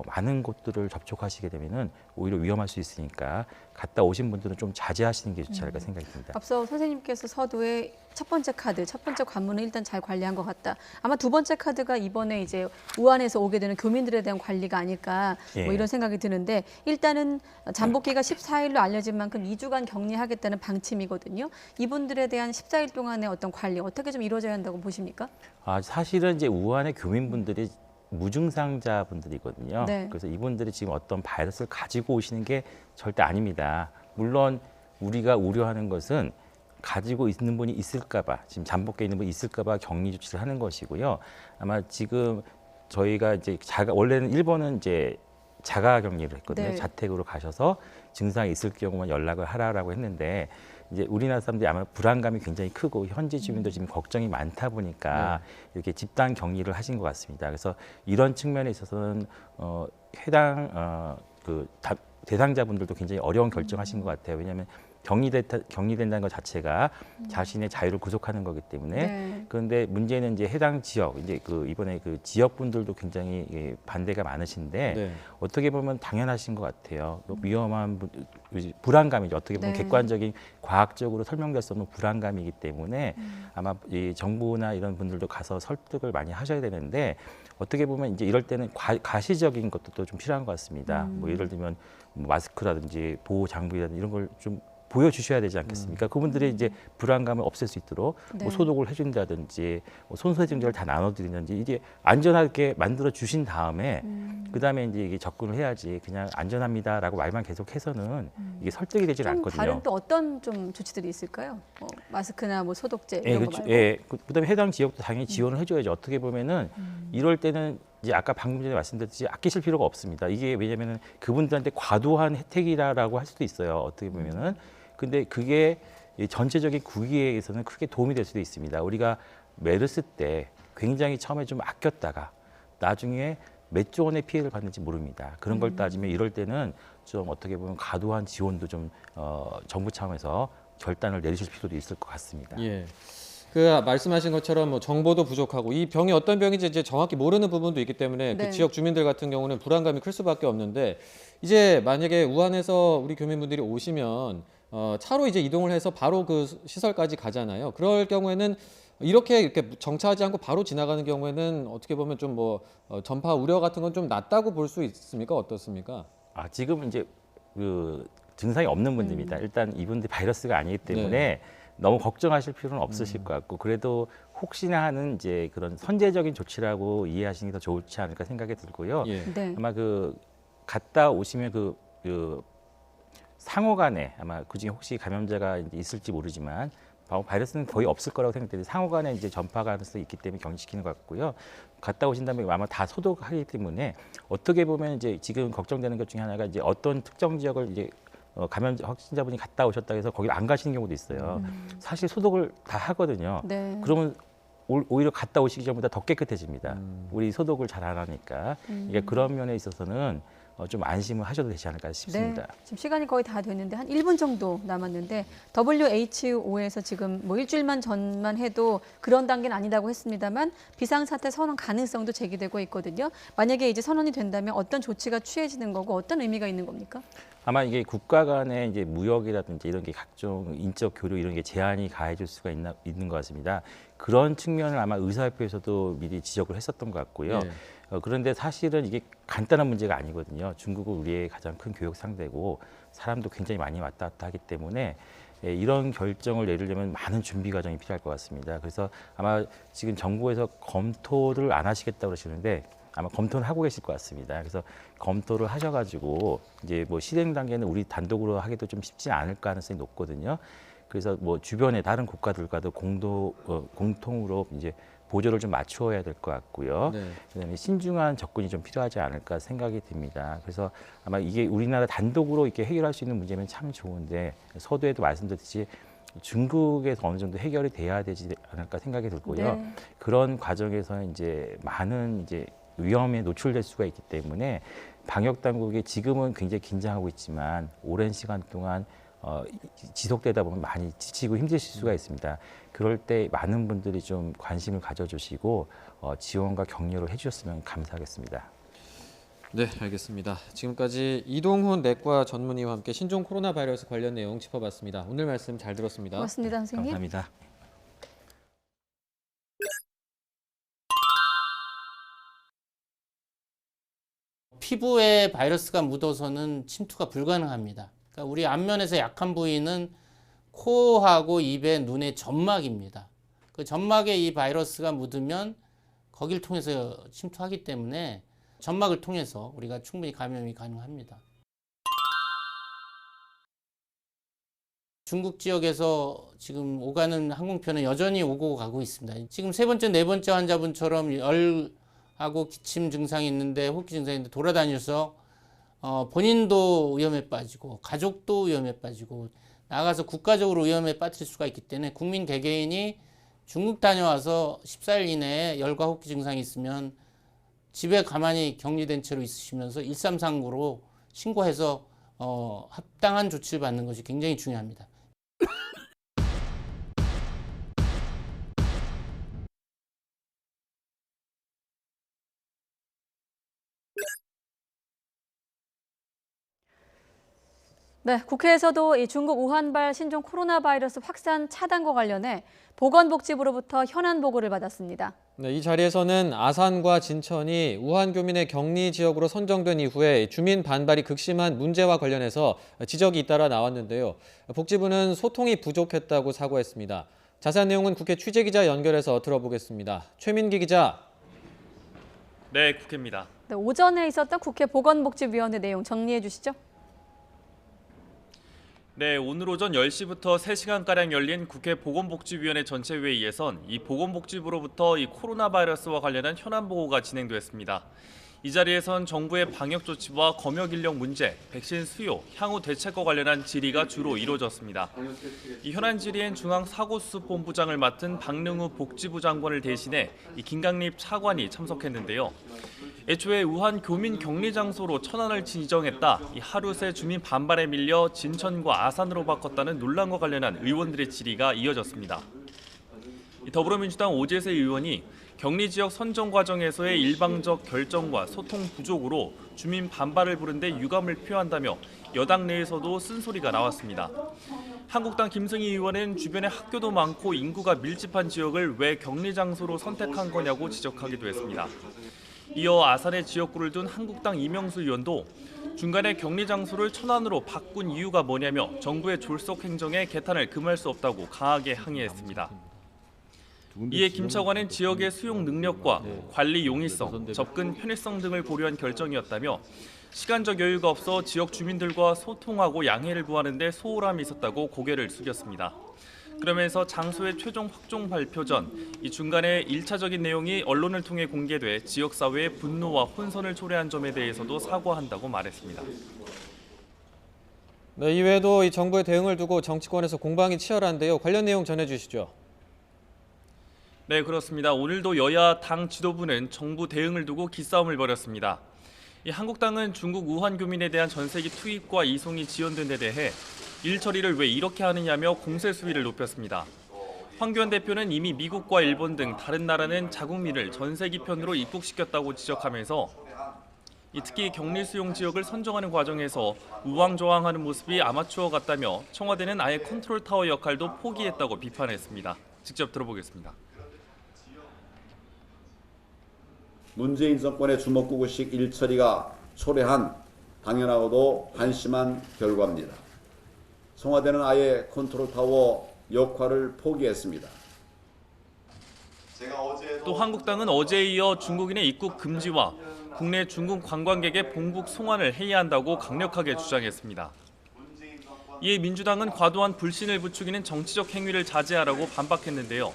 많은 곳들을 접촉하시게 되면은 오히려 위험할 수 있으니까 갔다 오신 분들은 좀 자제하시는 게 좋지 않을까 생각이 듭니다. 앞서 선생님께서 서두에 첫 번째 카드, 첫 번째 관문은 일단 잘 관리한 것 같다. 아마 두 번째 카드가 이번에 이제 우한에서 오게 되는 교민들에 대한 관리가 아닐까 이런 생각이 드는데 일단은 잠복기가 14일로 알려진 만큼 2주간 격리하겠다는 방침이거든요. 이분들에 대한 14일 동안의 어떤 관리 어떻게 좀 이루어져야 한다고 보십니까? 사실은 이제 우한의 교민분들이 무증상자분들이거든요. 네. 그래서 이분들이 지금 어떤 바이러스를 가지고 오시는 게 절대 아닙니다. 물론 우리가 우려하는 것은 가지고 있는 분이 있을까봐 지금 잠복기에 있는 분이 있을까봐 격리 조치를 하는 것이고요. 아마 지금 저희가 이제 원래는 일본은 이제 자가 격리를 했거든요. 네. 자택으로 가셔서 증상이 있을 경우만 연락을 하라라고 했는데 이제 우리나라 사람들이 아마 불안감이 굉장히 크고 현지 주민도 지금 걱정이 많다 보니까 이렇게 집단 격리를 하신 것 같습니다. 그래서 이런 측면에 있어서는 해당 대상자분들도 굉장히 어려운 결정하신 것 같아요. 왜냐하면 격리된다는 것 자체가 자신의 자유를 구속하는 거기 때문에 그런데 문제는 이제 해당 지역 이제 이번에 지역 분들도 굉장히 반대가 많으신데 어떻게 보면 당연하신 것 같아요. 위험한 불안감이죠. 어떻게 보면 객관적인 과학적으로 설명될 수 없는 불안감이기 때문에 아마 이 정부나 이런 분들도 가서 설득을 많이 하셔야 되는데 어떻게 보면 이제 이럴 때는 가시적인 것도 좀 필요한 것 같습니다. 뭐 예를 들면 마스크라든지 보호 장비라든지 이런 걸 좀 보여주셔야 되지 않겠습니까? 그분들이 이제 불안감을 없앨 수 있도록 네. 뭐 소독을 해준다든지 뭐 손소독제를 다 나눠드리는지 이게 안전하게 만들어 주신 다음에 그다음에 이제 이게 접근을 해야지 그냥 안전합니다라고 말만 계속해서는 이게 설득이 되질 좀 않거든요. 다른 또 어떤 좀 조치들이 있을까요? 뭐 마스크나 뭐 소독제 예, 이런 거 그렇죠. 말고. 예, 그다음에 해당 지역도 당연히 지원을 해줘야죠. 어떻게 보면은 이럴 때는 이제 아까 방금 전에 말씀드렸듯이 아끼실 필요가 없습니다. 이게 왜냐면은 그분들한테 과도한 혜택이라고 할 수도 있어요. 어떻게 보면은. 근데 그게 이 전체적인 구기에서는 크게 도움이 될 수도 있습니다. 우리가 메르스 때 굉장히 처음에 좀 아꼈다가 나중에 몇 조 원의 피해를 받는지 모릅니다. 그런 걸 따지면 이럴 때는 좀 어떻게 보면 과도한 지원도 좀 정부 차원에서 결단을 내리실 필요도 있을 것 같습니다. 예. 그 말씀하신 것처럼 뭐 정보도 부족하고 이 병이 어떤 병인지 이제 정확히 모르는 부분도 있기 때문에 네. 그 지역 주민들 같은 경우는 불안감이 클 수밖에 없는데 이제 만약에 우한에서 우리 교민분들이 오시면 차로 이제 이동을 해서 바로 그 시설까지 가잖아요. 그럴 경우에는 이렇게 정차하지 않고 바로 지나가는 경우에는 어떻게 보면 좀 뭐 전파 우려 같은 건 좀 낮다고 볼 수 있습니까? 어떻습니까? 아, 지금 이제 그 증상이 없는 분들입니다. 일단 이분들이 바이러스가 아니기 때문에 너무 걱정하실 필요는 없으실 것 같고 그래도 혹시나 하는 이제 그런 선제적인 조치라고 이해하시는 게 더 좋지 않을까 생각이 들고요. 예. 네. 아마 그 갔다 오시면 그 상호간에 아마 그중에 혹시 감염자가 이제 있을지 모르지만 바이러스는 거의 없을 거라고 생각되는데 상호간에 이제 전파 가능성이 있기 때문에 격리시키는 것 같고요. 갔다 오신 다음에 아마 다 소독하기 때문에 어떻게 보면 이제 지금 걱정되는 것 중에 하나가 이제 어떤 특정 지역을 이제 감염자 확진자분이 갔다 오셨다 해서 거기를 안 가시는 경우도 있어요. 사실 소독을 다 하거든요. 네. 그러면 오히려 갔다 오시기 전보다 더 깨끗해집니다. 우리 소독을 잘 안 하니까. 이게 그런 면에 있어서는 좀 안심을 하셔도 되지 않을까 싶습니다. 네, 지금 시간이 거의 다 됐는데 한 1분 정도 남았는데 WHO에서 지금 뭐 일주일만 전만 해도 그런 단계는 아니라고 했습니다만 비상사태 선언 가능성도 제기되고 있거든요. 만약에 이제 선언이 된다면 어떤 조치가 취해지는 거고 어떤 의미가 있는 겁니까? 아마 이게 국가 간의 이제 무역이라든지 이런 게 각종 인적 교류 이런 게 제한이 가해질 수가 있는 것 같습니다. 그런 측면을 아마 의사협회에서도 미리 지적을 했었던 것 같고요. 네. 그런데 사실은 이게 간단한 문제가 아니거든요. 중국은 우리의 가장 큰 교역 상대고 사람도 굉장히 많이 왔다 갔다 하기 때문에 이런 결정을 내리려면 많은 준비 과정이 필요할 것 같습니다. 그래서 아마 지금 정부에서 검토를 안 하시겠다고 그러시는데 아마 검토는 하고 계실 것 같습니다. 그래서 검토를 하셔가지고 이제 뭐 실행 단계는 우리 단독으로 하기도 좀 쉽지 않을 가능성이 높거든요. 그래서 뭐 주변의 다른 국가들과도 공통으로 이제 보조를 좀 맞추어야 될 것 같고요. 네. 그다음에 신중한 접근이 좀 필요하지 않을까 생각이 듭니다. 그래서 아마 이게 우리나라 단독으로 이렇게 해결할 수 있는 문제면 참 좋은데 서두에도 말씀드렸듯이 중국에서 어느 정도 해결이 돼야 되지 않을까 생각이 들고요. 네. 그런 과정에서 이제 많은 이제 위험에 노출될 수가 있기 때문에 방역 당국이 지금은 굉장히 긴장하고 있지만 오랜 시간 동안 지속되다 보면 많이 지치고 힘드실 수가 있습니다. 그럴 때 많은 분들이 좀 관심을 가져주시고 지원과 격려를 해주셨으면 감사하겠습니다. 네, 알겠습니다. 지금까지 이동훈 내과 전문의와 함께 신종 코로나 바이러스 관련 내용 짚어봤습니다. 오늘 말씀 잘 들었습니다. 고맙습니다, 선생님. 감사합니다. 피부에 바이러스가 묻어서는 침투가 불가능합니다. 그러니까 우리 안면에서 약한 부위는 코하고 입에 눈의 점막입니다. 그 점막에 이 바이러스가 묻으면 거기를 통해서 침투하기 때문에 점막을 통해서 우리가 충분히 감염이 가능합니다. 중국 지역에서 지금 오가는 항공편은 여전히 오고 가고 있습니다. 지금 세 번째, 네 번째 환자분처럼 열하고 기침 증상이 있는데 호흡기 증상이 있는데 돌아다녀서 본인도 위험에 빠지고 가족도 위험에 빠지고 나가서 국가적으로 위험에 빠질 수가 있기 때문에 국민 개개인이 중국 다녀와서 14일 이내에 열과 호흡기 증상이 있으면 집에 가만히 격리된 채로 있으시면서 1339로 신고해서 합당한 조치를 받는 것이 굉장히 중요합니다. 네, 국회에서도 이 중국 우한발 신종 코로나 바이러스 확산 차단과 관련해 보건복지부로부터 현안 보고를 받았습니다. 네, 이 자리에서는 아산과 진천이 우한 교민의 격리 지역으로 선정된 이후에 주민 반발이 극심한 문제와 관련해서 지적이 잇따라 나왔는데요. 복지부는 소통이 부족했다고 사과했습니다. 자세한 내용은 국회 취재기자 연결해서 들어보겠습니다. 최민기 기자. 네, 국회입니다. 네, 오전에 있었던 국회 보건복지위원회 내용 정리해 주시죠. 네, 오늘 오전 10시부터 3시간가량 열린 국회 보건복지위원회 전체 회의에선 이 보건복지부로부터 이 코로나 바이러스와 관련한 현안 보고가 진행됐습니다. 이 자리에선 정부의 방역 조치와 검역 인력 문제, 백신 수요, 향후 대책과 관련한 질의가 주로 이루어졌습니다. 이 현안 질의엔 중앙사고수습본부장을 맡은 박능우 복지부 장관을 대신해 이 김강립 차관이 참석했는데요. 애초에 우한 교민 격리 장소로 천안을 지정했다. 이 하루 새 주민 반발에 밀려 진천과 아산으로 바꿨다는 논란과 관련한 의원들의 질의가 이어졌습니다. 더불어민주당 오재세 의원이 격리 지역 선정 과정에서의 일방적 결정과 소통 부족으로 주민 반발을 부른 데 유감을 표한다며 여당 내에서도 쓴소리가 나왔습니다. 한국당 김승희 의원은 주변에 학교도 많고 인구가 밀집한 지역을 왜 격리 장소로 선택한 거냐고 지적하기도 했습니다. 이어 아산의 지역구를 둔 한국당 이명수 의원도 중간에 격리 장소를 천안으로 바꾼 이유가 뭐냐며 정부의 졸속 행정에 개탄을 금할 수 없다고 강하게 항의했습니다. 이에 김 차관은 지역의 수용 능력과 관리 용이성, 접근 편의성 등을 고려한 결정이었다며 시간적 여유가 없어 지역 주민들과 소통하고 양해를 구하는 데 소홀함이 있었다고 고개를 숙였습니다. 그러면서 장소의 최종 확정 발표 전 이 중간에 1차적인 내용이 언론을 통해 공개돼 지역사회의 분노와 혼선을 초래한 점에 대해서도 사과한다고 말했습니다. 네, 이외에도 이 정부의 대응을 두고 정치권에서 공방이 치열한데요. 관련 내용 전해주시죠. 네, 그렇습니다. 오늘도 여야 당 지도부는 정부 대응을 두고 기싸움을 벌였습니다. 이 한국당은 중국 우한 교민에 대한 전세기 투입과 이송이 지연된 데 대해 일 처리를 왜 이렇게 하느냐며 공세 수위를 높였습니다. 황교안 대표는 이미 미국과 일본 등 다른 나라는 자국민을 전세기 편으로 입국시켰다고 지적하면서 특히 격리 수용 지역을 선정하는 과정에서 우왕좌왕하는 모습이 아마추어 같다며 청와대는 아예 컨트롤 타워 역할도 포기했다고 비판했습니다. 직접 들어보겠습니다. 문재인 정권의 주먹구구식 일처리가 초래한 당연하고도 한심한 결과입니다. 청와대는 아예 컨트롤 타워 역할을 포기했습니다. 또 한국당은 어제에 이어 중국인의 입국 금지와 국내 중국 관광객의 본국 송환을 해야 한다고 강력하게 주장했습니다. 이에 민주당은 과도한 불신을 부추기는 정치적 행위를 자제하라고 반박했는데요.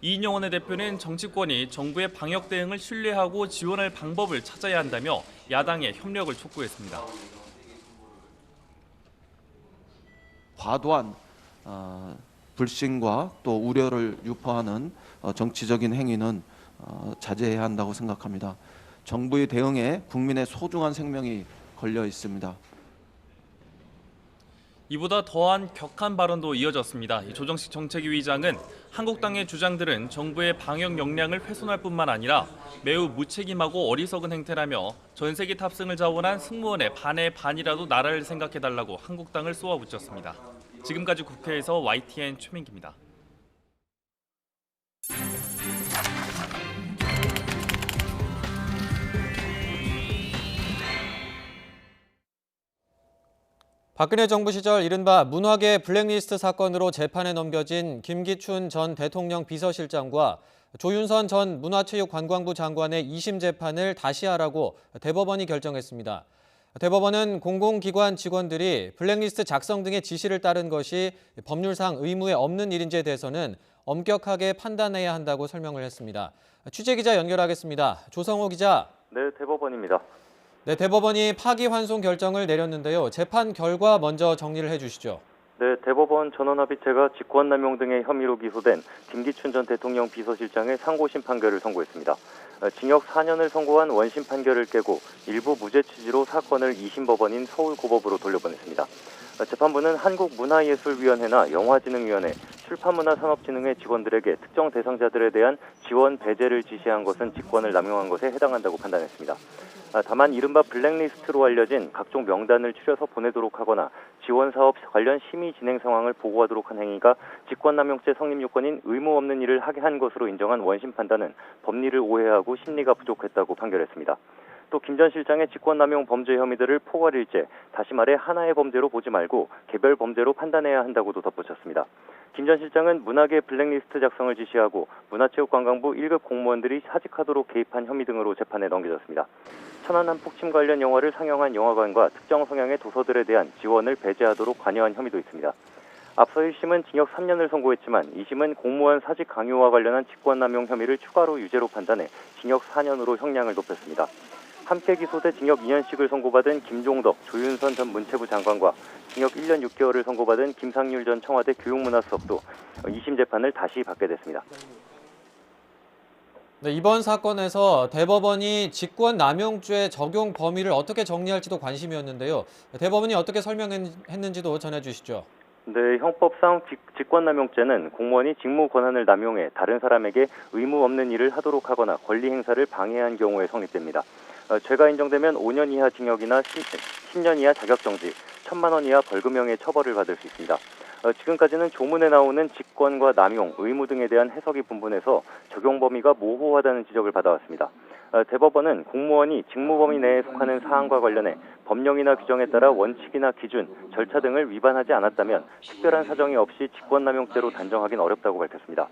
이인영 원내대표는 정치권이 정부의 방역 대응을 신뢰하고 지원할 방법을 찾아야 한다며 야당의 협력을 촉구했습니다. 과도한 불신과 또 우려를 유포하는 정치적인 행위는 자제해야 한다고 생각합니다. 정부의 대응에 국민의 소중한 생명이 걸려 있습니다. 이보다 더한 격한 발언도 이어졌습니다. 조정식 정책위 의장은 한국당의 주장들은 정부의 방역 역량을 훼손할 뿐만 아니라 매우 무책임하고 어리석은 행태라며 전세기 탑승을 자원한 승무원의 반의 반이라도 나라를 생각해달라고 한국당을 쏘아붙였습니다. 지금까지 국회에서 YTN 최민기입니다. 박근혜 정부 시절 이른바 문화계 블랙리스트 사건으로 재판에 넘겨진 김기춘 전 대통령 비서실장과 조윤선 전 문화체육관광부 장관의 2심 재판을 다시 하라고 대법원이 결정했습니다. 대법원은 공공기관 직원들이 블랙리스트 작성 등의 지시를 따른 것이 법률상 의무에 없는 일인지에 대해서는 엄격하게 판단해야 한다고 설명을 했습니다. 취재기자 연결하겠습니다. 조성호 기자. 네, 대법원입니다. 네, 대법원이 파기환송 결정을 내렸는데요. 재판 결과 먼저 정리를 해주시죠. 네, 대법원 전원합의체가 직권남용 등의 혐의로 기소된 김기춘 전 대통령 비서실장의 상고심 판결을 선고했습니다. 징역 4년을 선고한 원심 판결을 깨고 일부 무죄 취지로 사건을 2심 법원인 서울고법으로 돌려보냈습니다. 재판부는 한국문화예술위원회나 영화진흥위원회, 출판문화산업진흥회 직원들에게 특정 대상자들에 대한 지원 배제를 지시한 것은 직권을 남용한 것에 해당한다고 판단했습니다. 다만 이른바 블랙리스트로 알려진 각종 명단을 추려서 보내도록 하거나 지원 사업 관련 심의 진행 상황을 보고하도록 한 행위가 직권남용죄 성립 요건인 의무 없는 일을 하게 한 것으로 인정한 원심 판단은 법리를 오해하고 심리가 부족했다고 판결했습니다. 또 김 전 실장의 직권남용 범죄 혐의들을 포괄일제, 다시 말해 하나의 범죄로 보지 말고 개별 범죄로 판단해야 한다고도 덧붙였습니다. 김 전 실장은 문학의 블랙리스트 작성을 지시하고 문화체육관광부 1급 공무원들이 사직하도록 개입한 혐의 등으로 재판에 넘겨졌습니다. 천안함 폭침 관련 영화를 상영한 영화관과 특정 성향의 도서들에 대한 지원을 배제하도록 관여한 혐의도 있습니다. 앞서 1심은 징역 3년을 선고했지만 2심은 공무원 사직 강요와 관련한 직권남용 혐의를 추가로 유죄로 판단해 징역 4년으로 형량을 높였습니다. 함께 기소돼 징역 2년씩을 선고받은 김종덕, 조윤선 전 문체부 장관과 징역 1년 6개월을 선고받은 김상률 전 청와대 교육문화수석도 2심 재판을 다시 받게 됐습니다. 네, 이번 사건에서 대법원이 직권남용죄 적용 범위를 어떻게 정리할지도 관심이었는데요. 대법원이 어떻게 설명했는지도 전해주시죠. 네, 형법상 직권남용죄는 공무원이 직무 권한을 남용해 다른 사람에게 의무 없는 일을 하도록 하거나 권리 행사를 방해한 경우에 성립됩니다. 죄가 인정되면 5년 이하 징역이나 10년 이하 자격정지, 1,000만 원 이하 벌금형의 처벌을 받을 수 있습니다. 지금까지는 조문에 나오는 직권과 남용, 의무 등에 대한 해석이 분분해서 적용 범위가 모호하다는 지적을 받아왔습니다. 대법원은 공무원이 직무 범위 내에 속하는 사항과 관련해 법령이나 규정에 따라 원칙이나 기준, 절차 등을 위반하지 않았다면 특별한 사정이 없이 직권남용죄로 단정하기는 어렵다고 밝혔습니다.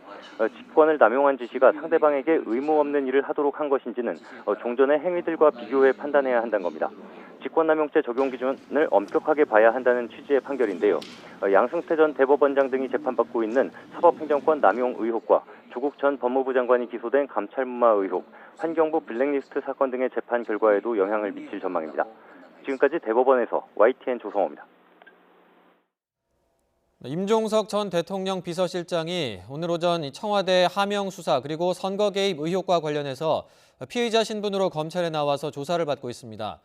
직권을 남용한 지시가 상대방에게 의무 없는 일을 하도록 한 것인지는 종전의 행위들과 비교해 판단해야 한다는 겁니다. 직권남용죄 적용 기준을 엄격하게 봐야 한다는 취지의 판결인데요. 양승태 전 대법원장 등이 재판받고 있는 사법행정권 남용 의혹과 조국 전 법무부 장관이 기소된 감찰무마 의혹, 환경부 블랙리스트 사건 등의 재판 결과에도 영향을 미칠 전망입니다. 지금까지 대법원에서 YTN 조성호입니다. 임종석 전 대통령 비서실장이 오늘 오전 청와대 하명 수사 그리고 선거 개입 의혹과 관련해서 피의자 신분으로 검찰에 나와서 조사를 받고 있습니다.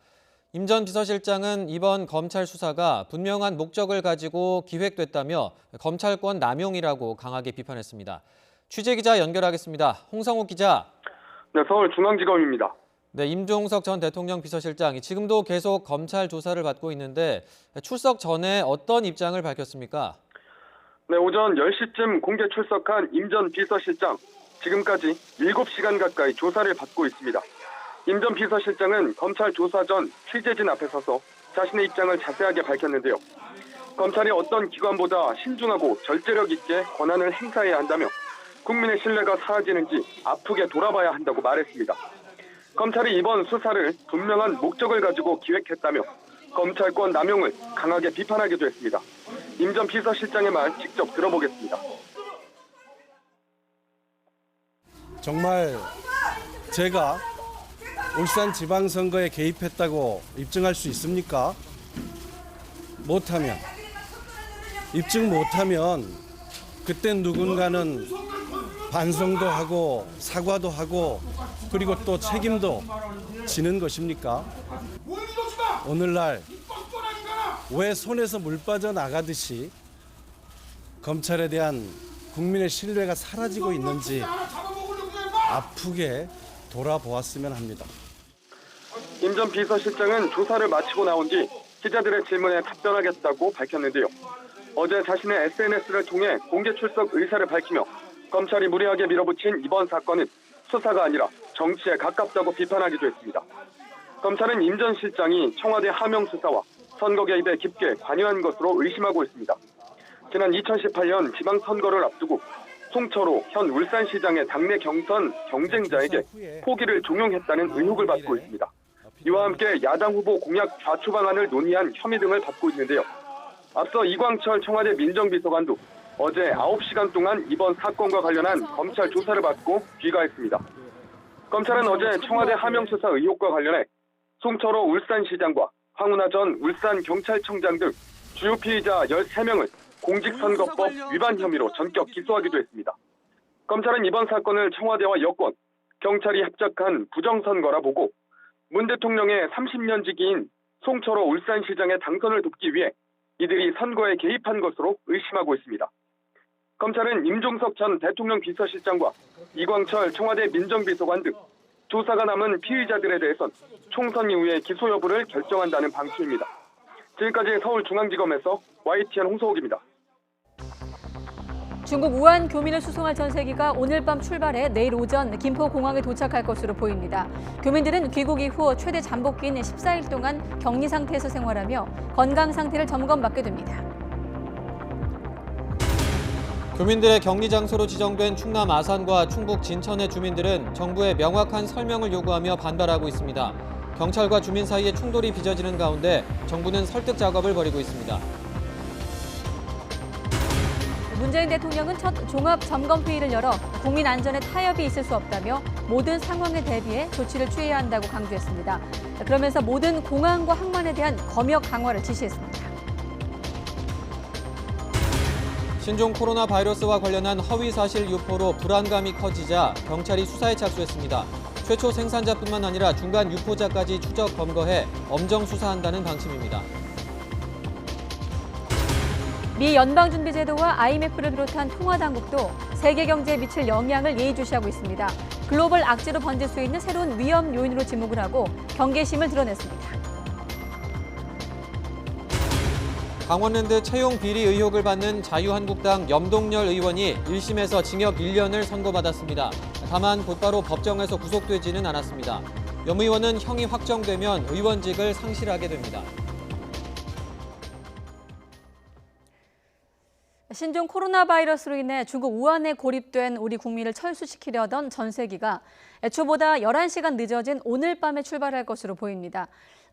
임 전 비서실장은 이번 검찰 수사가 분명한 목적을 가지고 기획됐다며 검찰권 남용이라고 강하게 비판했습니다. 취재기자 연결하겠습니다. 홍성욱 기자. 네, 서울중앙지검입니다. 네, 임종석 전 대통령 비서실장이 지금도 계속 검찰 조사를 받고 있는데 출석 전에 어떤 입장을 밝혔습니까? 네, 오전 10시쯤 공개 출석한 임 전 비서실장. 지금까지 7시간 가까이 조사를 받고 있습니다. 임 전 비서실장은 검찰 조사 전 취재진 앞에 서서 자신의 입장을 자세하게 밝혔는데요. 검찰이 어떤 기관보다 신중하고 절제력 있게 권한을 행사해야 한다며 국민의 신뢰가 사라지는지 아프게 돌아봐야 한다고 말했습니다. 검찰이 이번 수사를 분명한 목적을 가지고 기획했다며 검찰권 남용을 강하게 비판하기도 했습니다. 임 전 비서실장의 말 직접 들어보겠습니다. 정말 제가 울산 지방선거에 개입했다고 입증할 수 있습니까? 입증 못하면 그땐 누군가는 반성도 하고 사과도 하고 그리고 또 책임도 지는 것입니까? 오늘날 왜 손에서 물 빠져나가듯이 검찰에 대한 국민의 신뢰가 사라지고 있는지 아프게 돌아보았으면 합니다. 임 전 비서실장은 조사를 마치고 나온 뒤 기자들의 질문에 답변하겠다고 밝혔는데요. 어제 자신의 SNS를 통해 공개 출석 의사를 밝히며 검찰이 무리하게 밀어붙인 이번 사건은 수사가 아니라 정치에 가깝다고 비판하기도 했습니다. 검찰은 임 전 실장이 청와대 하명 수사와 선거 개입에 깊게 관여한 것으로 의심하고 있습니다. 지난 2018년 지방선거를 앞두고 송철호 현 울산시장의 당내 경선 경쟁자에게 포기를 종용했다는 의혹을 받고 있습니다. 이와 함께 야당 후보 공약 좌초 방안을 논의한 혐의 등을 받고 있는데요. 앞서 이광철 청와대 민정비서관도 어제 9시간 동안 이번 사건과 관련한 검찰 조사를 받고 귀가했습니다. 검찰은 어제 청와대 하명 수사 의혹과 관련해 송철호 울산시장과 황운하 전 울산경찰청장 등 주요 피의자 13명을 공직선거법 위반 혐의로 전격 기소하기도 했습니다. 검찰은 이번 사건을 청와대와 여권, 경찰이 합작한 부정선거라 보고 문 대통령의 30년 지기인 송철호 울산시장의 당선을 돕기 위해 이들이 선거에 개입한 것으로 의심하고 있습니다. 검찰은 임종석 전 대통령 비서실장과 이광철 청와대 민정비서관 등 조사가 남은 피의자들에 대해선 총선 이후에 기소 여부를 결정한다는 방침입니다. 지금까지 서울중앙지검에서 YTN 홍서욱입니다. 중국 우한 교민을 수송할 전세기가 오늘 밤 출발해 내일 오전 김포공항에 도착할 것으로 보입니다. 교민들은 귀국 이후 최대 잠복기인 14일 동안 격리 상태에서 생활하며 건강 상태를 점검받게 됩니다. 교민들의 격리 장소로 지정된 충남 아산과 충북 진천의 주민들은 정부의 명확한 설명을 요구하며 반발하고 있습니다. 경찰과 주민 사이에 충돌이 빚어지는 가운데 정부는 설득 작업을 벌이고 있습니다. 문재인 대통령은 첫 종합점검회의를 열어 국민 안전에 타협이 있을 수 없다며 모든 상황에 대비해 조치를 취해야 한다고 강조했습니다. 그러면서 모든 공항과 항만에 대한 검역 강화를 지시했습니다. 신종 코로나 바이러스와 관련한 허위 사실 유포로 불안감이 커지자 경찰이 수사에 착수했습니다. 최초 생산자뿐만 아니라 중간 유포자까지 추적 검거해 엄정 수사한다는 방침입니다. 미 연방준비제도와 IMF를 비롯한 통화당국도 세계 경제에 미칠 영향을 예의주시하고 있습니다. 글로벌 악재로 번질 수 있는 새로운 위험 요인으로 지목을 하고 경계심을 드러냈습니다. 강원랜드 채용 비리 의혹을 받는 자유한국당 염동열 의원이 1심에서 징역 1년을 선고받았습니다. 다만 곧바로 법정에서 구속되지는 않았습니다. 염 의원은 형이 확정되면 의원직을 상실하게 됩니다. 신종 코로나 바이러스로 인해 중국 우한에 고립된 우리 국민을 철수시키려던 전세기가 애초보다 11시간 늦어진 오늘 밤에 출발할 것으로 보입니다.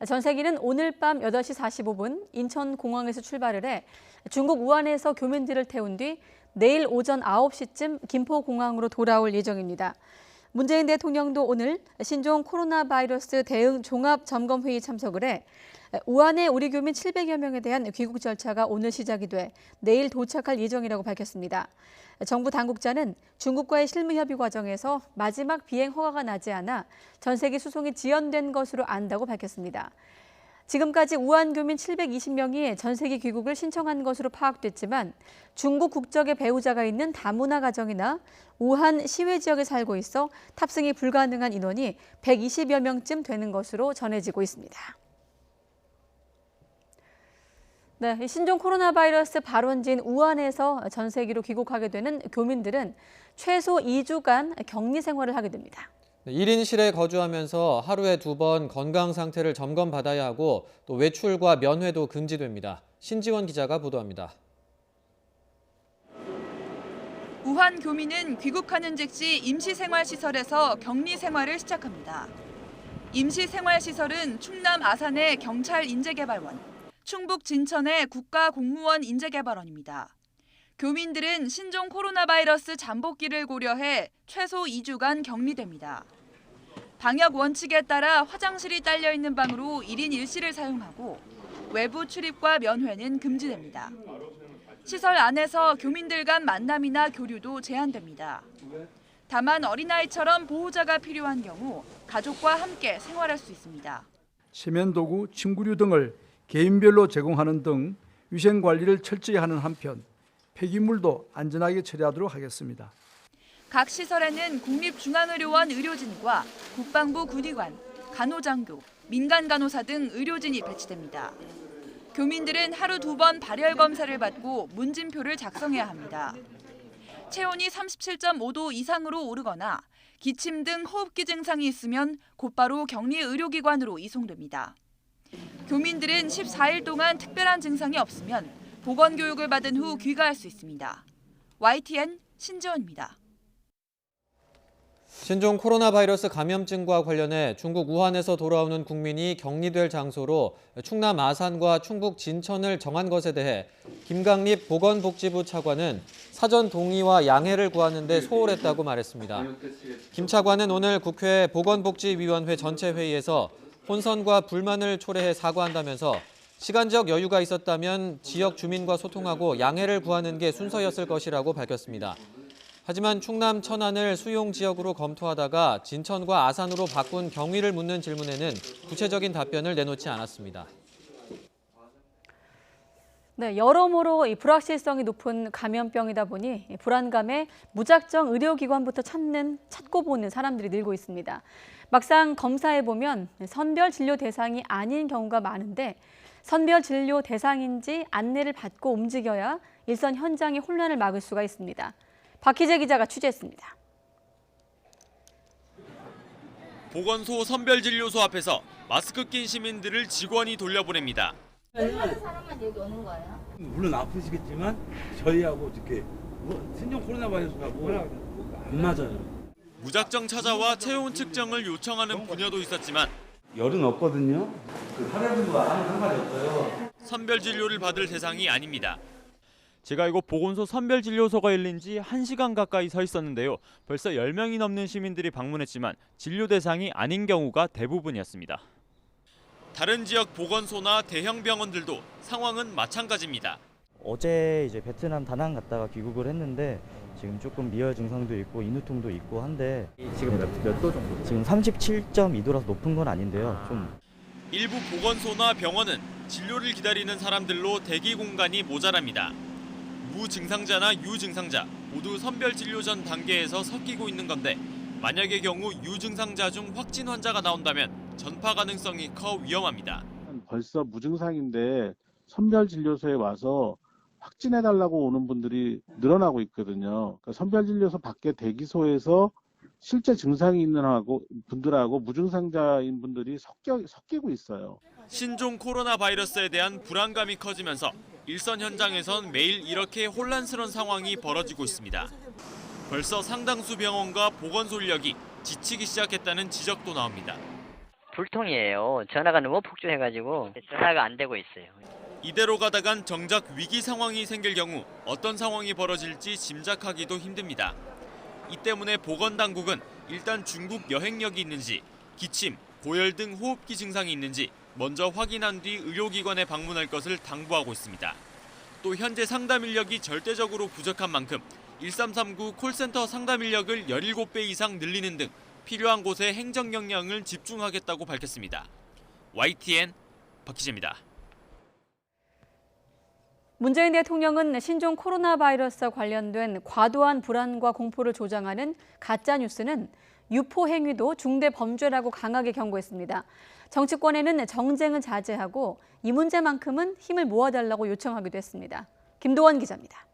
전세기는 오늘 밤 8시 45분 인천공항에서 출발을 해 중국 우한에서 교민들을 태운 뒤 내일 오전 9시쯤 김포공항으로 돌아올 예정입니다. 문재인 대통령도 오늘 신종 코로나 바이러스 대응 종합점검회의 참석을 해 우한의 우리 교민 700여 명에 대한 귀국 절차가 오늘 시작이 돼 내일 도착할 예정이라고 밝혔습니다. 정부 당국자는 중국과의 실무 협의 과정에서 마지막 비행 허가가 나지 않아 전세기 수송이 지연된 것으로 안다고 밝혔습니다. 지금까지 우한 교민 720명이 전세기 귀국을 신청한 것으로 파악됐지만 중국 국적의 배우자가 있는 다문화 가정이나 우한 시외 지역에 살고 있어 탑승이 불가능한 인원이 120여 명쯤 되는 것으로 전해지고 있습니다. 네, 신종 코로나 바이러스 발원지인 우한에서 전세기로 귀국하게 되는 교민들은 최소 2주간 격리 생활을 하게 됩니다. 1인실에 거주하면서 하루에 2번 건강 상태를 점검받아야 하고 또 외출과 면회도 금지됩니다. 신지원 기자가 보도합니다. 우한 교민은 귀국하는 즉시 임시생활시설에서 격리 생활을 시작합니다. 임시생활시설은 충남 아산의 경찰인재개발원, 충북 진천의 국가공무원 인재개발원입니다. 교민들은 신종 코로나 바이러스 잠복기를 고려해 최소 2주간 격리됩니다. 방역 원칙에 따라 화장실이 딸려 있는 방으로 1인 1실을 사용하고 외부 출입과 면회는 금지됩니다. 시설 안에서 교민들 간 만남이나 교류도 제한됩니다. 다만 어린아이처럼 보호자가 필요한 경우 가족과 함께 생활할 수 있습니다. 세면도구, 침구류 등을 개인별로 제공하는 등 위생관리를 철저히 하는 한편 폐기물도 안전하게 처리하도록 하겠습니다. 각 시설에는 국립중앙의료원 의료진과 국방부 군의관, 간호장교, 민간간호사 등 의료진이 배치됩니다. 교민들은 하루 2번 발열 검사를 받고 문진표를 작성해야 합니다. 체온이 37.5도 이상으로 오르거나 기침 등 호흡기 증상이 있으면 곧바로 격리 의료기관으로 이송됩니다. 교민들은 14일 동안 특별한 증상이 없으면 보건교육을 받은 후 귀가할 수 있습니다. YTN 신지원입니다. 신종 코로나 바이러스 감염증과 관련해 중국 우한에서 돌아오는 국민이 격리될 장소로 충남 아산과 충북 진천을 정한 것에 대해 김강립 보건복지부 차관은 사전 동의와 양해를 구하는 데 소홀했다고 말했습니다. 김 차관은 오늘 국회 보건복지위원회 전체 회의에서 혼선과 불만을 초래해 사과한다면서 시간적 여유가 있었다면 지역 주민과 소통하고 양해를 구하는 게 순서였을 것이라고 밝혔습니다. 하지만 충남 천안을 수용 지역으로 검토하다가 진천과 아산으로 바꾼 경위를 묻는 질문에는 구체적인 답변을 내놓지 않았습니다. 네, 여러모로 이 불확실성이 높은 감염병이다 보니 불안감에 무작정 의료기관부터 찾고 보는 사람들이 늘고 있습니다. 막상 검사해보면 선별 진료 대상이 아닌 경우가 많은데 선별 진료 대상인지 안내를 받고 움직여야 일선 현장의 혼란을 막을 수가 있습니다. 박희재 기자가 취재했습니다. 보건소 선별진료소 앞에서 마스크 낀 시민들을 직원이 돌려보냅니다. 사람만 여기 오는 거예요? 물론 아프시겠지만 저희하고 이렇게 신종 코로나 바이러스하고 안 맞아요. 무작정 찾아와 체온 측정을 요청하는 부녀도 있었지만 열은 없거든요. 할아버지와 아무 상관이 없어요. 선별 진료를 받을 대상이 아닙니다. 제가 이곳 보건소 선별진료소가 열린 지 1시간 가까이 서 있었는데요. 벌써 10명이 넘는 시민들이 방문했지만 진료 대상이 아닌 경우가 대부분이었습니다. 다른 지역 보건소나 대형 병원들도 상황은 마찬가지입니다. 어제 이제 베트남 다낭 갔다가 귀국을 했는데 지금 조금 미열 증상도 있고 인후통도 있고 한데 지금 몇 도 정도? 지금 37.2도라서 높은 건 아닌데요. 좀 일부 보건소나 병원은 진료를 기다리는 사람들로 대기 공간이 모자랍니다. 무증상자나 유증상자 모두 선별 진료 전 단계에서 섞이고 있는 건데 만약의 경우 유증상자 중 확진 환자가 나온다면 전파 가능성이 커 위험합니다. 벌써 무증상인데 선별진료소에 와서 확진해달라고 오는 분들이 늘어나고 있거든요. 그러니까 선별진료소 밖에 대기소에서 실제 증상이 있는 분들하고 무증상자인 분들이 섞이고 있어요. 신종 코로나 바이러스에 대한 불안감이 커지면서 일선 현장에선 매일 이렇게 혼란스러운 상황이 벌어지고 있습니다. 벌써 상당수 병원과 보건소 인력이 지치기 시작했다는 지적도 나옵니다. 불통이에요. 전화가 너무 폭주해가지고 전화가 안 되고 있어요. 이대로 가다간 정작 위기 상황이 생길 경우 어떤 상황이 벌어질지 짐작하기도 힘듭니다. 이 때문에 보건당국은 일단 중국 여행력이 있는지, 기침, 고열 등 호흡기 증상이 있는지 먼저 확인한 뒤 의료기관에 방문할 것을 당부하고 있습니다. 또 현재 상담 인력이 절대적으로 부족한 만큼 1339 콜센터 상담 인력을 17배 이상 늘리는 등 필요한 곳에 행정 역량을 집중하겠다고 밝혔습니다. YTN 박희재입니다. 문재인 대통령은 신종 코로나 바이러스와 관련된 과도한 불안과 공포를 조장하는 가짜뉴스는 유포 행위도 중대 범죄라고 강하게 경고했습니다. 정치권에는 정쟁은 자제하고 이 문제만큼은 힘을 모아달라고 요청하기도 했습니다. 김도원 기자입니다.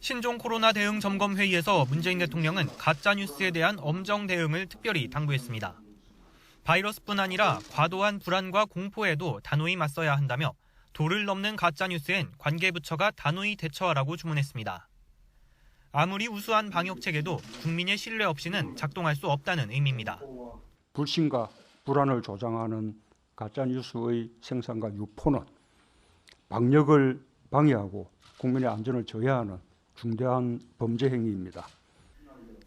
신종 코로나 대응 점검 회의에서 문재인 대통령은 가짜뉴스에 대한 엄정 대응을 특별히 당부했습니다. 바이러스뿐 아니라 과도한 불안과 공포에도 단호히 맞서야 한다며 도를 넘는 가짜뉴스엔 관계부처가 단호히 대처하라고 주문했습니다. 아무리 우수한 방역체계도 국민의 신뢰 없이는 작동할 수 없다는 의미입니다. 불신과 불안을 조장하는 가짜뉴스의 생산과 유포는 방역을 방해하고 국민의 안전을 저해하는 중대한 범죄 행위입니다.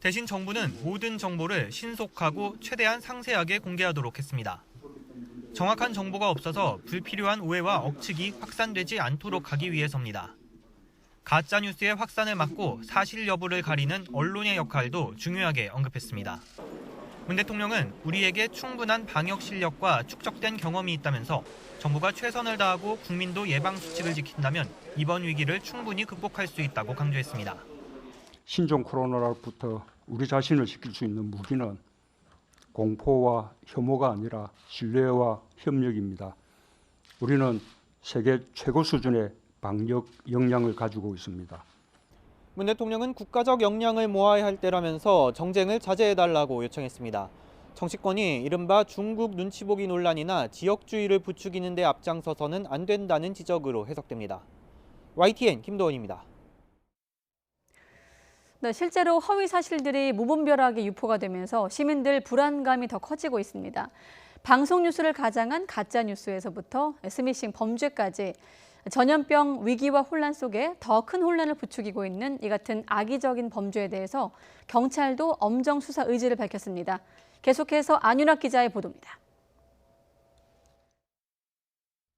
대신 정부는 모든 정보를 신속하고 최대한 상세하게 공개하도록 했습니다. 정확한 정보가 없어서 불필요한 오해와 억측이 확산되지 않도록 하기 위해서입니다. 가짜뉴스의 확산을 막고 사실 여부를 가리는 언론의 역할도 중요하게 언급했습니다. 문 대통령은 우리에게 충분한 방역 실력과 축적된 경험이 있다면서 정부가 최선을 다하고 국민도 예방수칙을 지킨다면 이번 위기를 충분히 극복할 수 있다고 강조했습니다. 신종 코로나로부터 우리 자신을 지킬 수 있는 무기는 공포와 혐오가 아니라 신뢰와 협력입니다. 우리는 세계 최고 수준의 방역 역량을 가지고 있습니다. 문 대통령은 국가적 역량을 모아야 할 때라면서 정쟁을 자제해달라고 요청했습니다. 정치권이 이른바 중국 눈치 보기 논란이나 지역주의를 부추기는 데 앞장서서는 안 된다는 지적으로 해석됩니다. YTN 김도원입니다. 네, 실제로 허위 사실들이 무분별하게 유포가 되면서 시민들 불안감이 더 커지고 있습니다. 방송 뉴스를 가장한 가짜 뉴스에서부터 스미싱 범죄까지 전염병 위기와 혼란 속에 더 큰 혼란을 부추기고 있는 이 같은 악의적인 범죄에 대해서 경찰도 엄정 수사 의지를 밝혔습니다. 계속해서 안윤학 기자의 보도입니다.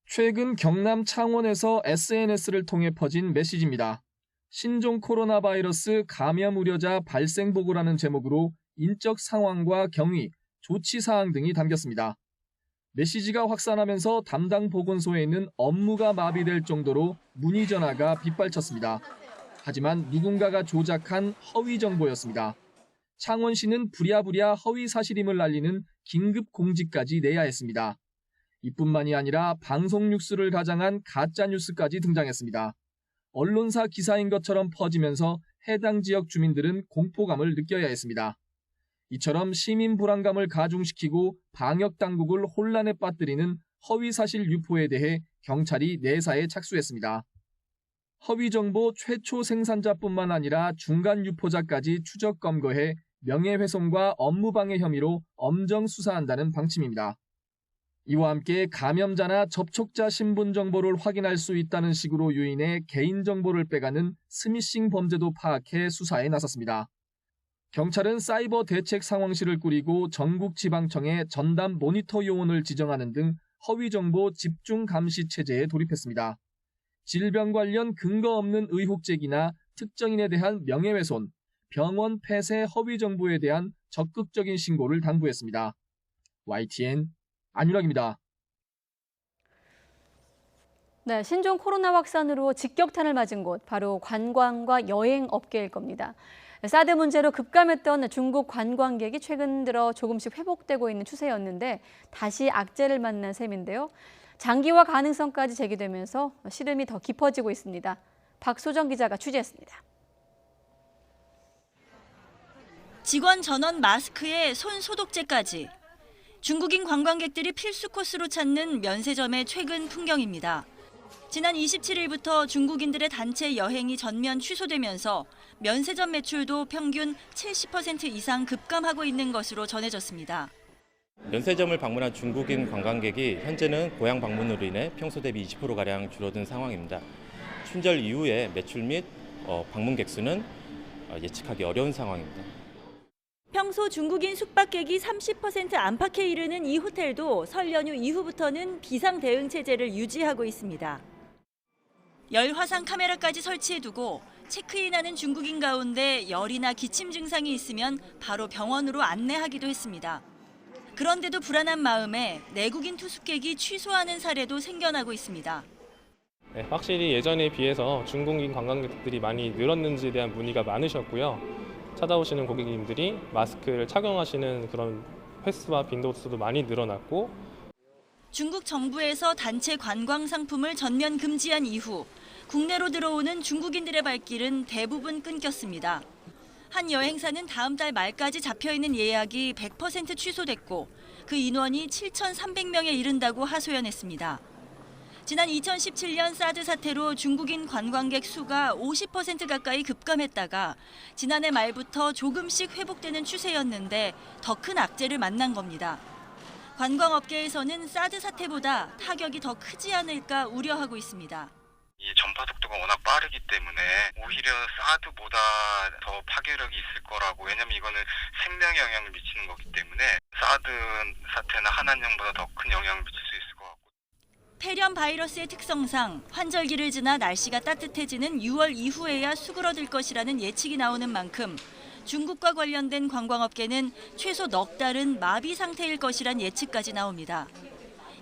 최근 경남 창원에서 SNS를 통해 퍼진 메시지입니다. 신종 코로나 바이러스 감염 우려자 발생 보고라는 제목으로 인적 상황과 경위, 조치 사항 등이 담겼습니다. 메시지가 확산하면서 담당 보건소에 있는 업무가 마비될 정도로 문의 전화가 빗발쳤습니다. 하지만 누군가가 조작한 허위 정보였습니다. 창원시는 부랴부랴 허위 사실임을 알리는 긴급 공지까지 내야 했습니다. 이뿐만이 아니라 방송 뉴스를 가장한 가짜 뉴스까지 등장했습니다. 언론사 기사인 것처럼 퍼지면서 해당 지역 주민들은 공포감을 느껴야 했습니다. 이처럼 시민 불안감을 가중시키고 방역 당국을 혼란에 빠뜨리는 허위 사실 유포에 대해 경찰이 내사에 착수했습니다. 허위 정보 최초 생산자뿐만 아니라 중간 유포자까지 추적 검거해 명예훼손과 업무방해 혐의로 엄정 수사한다는 방침입니다. 이와 함께 감염자나 접촉자 신분 정보를 확인할 수 있다는 식으로 유인해 개인정보를 빼가는 스미싱 범죄도 파악해 수사에 나섰습니다. 경찰은 사이버 대책 상황실을 꾸리고 전국 지방청에 전담 모니터 요원을 지정하는 등 허위 정보 집중 감시 체제에 돌입했습니다. 질병 관련 근거 없는 의혹 제기나 특정인에 대한 명예훼손, 병원 폐쇄 허위 정보에 대한 적극적인 신고를 당부했습니다. YTN 안윤학입니다. 네, 신종 코로나 확산으로 직격탄을 맞은 곳 바로 관광과 여행 업계일 겁니다. 사드 문제로 급감했던 중국 관광객이 최근 들어 조금씩 회복되고 있는 추세였는데 다시 악재를 만난 셈인데요. 장기화 가능성까지 제기되면서 시름이 더 깊어지고 있습니다. 박소정 기자가 취재했습니다. 직원 전원 마스크에 손 소독제까지. 중국인 관광객들이 필수 코스로 찾는 면세점의 최근 풍경입니다. 지난 27일부터 중국인들의 단체 여행이 전면 취소되면서 면세점 매출도 평균 70% 이상 급감하고 있는 것으로 전해졌습니다. 면세점을 방문한 중국인 관광객이 현재는 고향 방문으로 인해 평소 대비 20%가량 줄어든 상황입니다. 춘절 이후에 매출 및 방문객 수는 예측하기 어려운 상황입니다. 평소 중국인 숙박객이 30% 안팎에 이르는 이 호텔도 설 연휴 이후부터는 비상 대응 체제를 유지하고 있습니다. 열화상 카메라까지 설치해두고 체크인하는 중국인 가운데 열이나 기침 증상이 있으면 바로 병원으로 안내하기도 했습니다. 그런데도 불안한 마음에 내국인 투숙객이 취소하는 사례도 생겨나고 있습니다. 네, 확실히 예전에 비해서 중국인 관광객들이 많이 늘었는지에 대한 문의가 많으셨고요. 찾아오시는 고객님들이 마스크를 착용하시는 그런 횟수와 빈도수도 많이 늘어났고 중국 정부에서 단체 관광 상품을 전면 금지한 이후 국내로 들어오는 중국인들의 발길은 대부분 끊겼습니다. 한 여행사는 다음 달 말까지 잡혀있는 예약이 100% 취소됐고 그 인원이 7,300명에 이른다고 하소연했습니다. 지난 2017년 사드 사태로 중국인 관광객 수가 50% 가까이 급감했다가 지난해 말부터 조금씩 회복되는 추세였는데 더 큰 악재를 만난 겁니다. 관광업계에서는 사드 사태보다 타격이 더 크지 않을까 우려하고 있습니다. 이 전파 속도가 워낙 빠르기 때문에 오히려 사드보다 더 파괴력이 있을 거라고, 왜냐면 이거는 생명에 영향을 미치는 거기 때문에 사드 사태나 한한령보다 더 큰 영향을 미칠 수 있을 것 같고. 폐렴 바이러스의 특성상 환절기를 지나 날씨가 따뜻해지는 6월 이후에야 수그러들 것이라는 예측이 나오는 만큼 중국과 관련된 관광업계는 최소 넉 달은 마비 상태일 것이란 예측까지 나옵니다.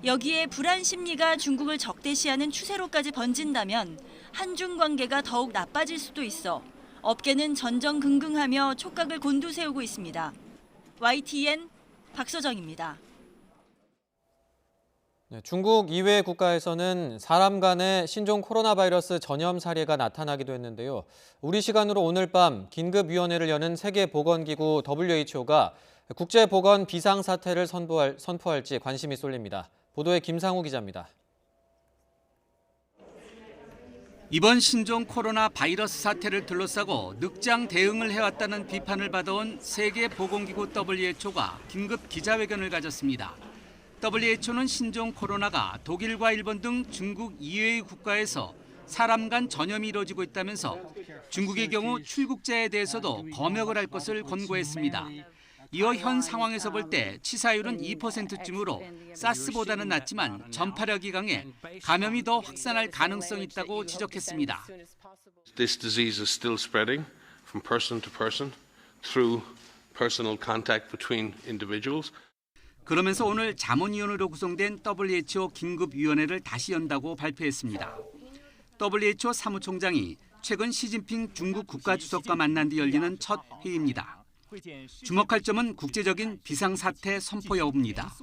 여기에 불안 심리가 중국을 적대시하는 추세로까지 번진다면 한중 관계가 더욱 나빠질 수도 있어 업계는 전전긍긍하며 촉각을 곤두세우고 있습니다. YTN 박소정입니다. 네, 중국 이외의 국가에서는 사람 간의 신종 코로나 바이러스 전염 사례가 나타나기도 했는데요. 우리 시간으로 오늘 밤 긴급위원회를 여는 세계보건기구 WHO가 국제보건 비상사태를 선포할지 관심이 쏠립니다. 보도에 김상우 기자입니다. 이번 신종 코로나 바이러스 사태를 둘러싸고 늑장 대응을 해왔다는 비판을 받아온 세계보건기구 WHO가 긴급 기자회견을 가졌습니다. WHO는 신종 코로나가 독일과 일본 등 중국 이외의 국가에서 사람 간 전염이 이루어지고 있다면서 중국의 경우 출국자에 대해서도 검역을 할 것을 권고했습니다. 이어 현 상황에서 볼 때 치사율은 2%쯤으로 사스보다는 낮지만 전파력이 강해 감염이 더 확산할 가능성이 있다고 지적했습니다. This disease is still spreading from person to person through personal contact between individuals. 그러면서 오늘 자문위원으로 구성된 WHO 긴급위원회를 다시 연다고 발표했습니다. WHO 사무총장이 최근 시진핑 중국 국가주석과 만난 뒤 열리는 첫 회의입니다. 주목할 점은 국제적인 비상사태 선포 여부입니다.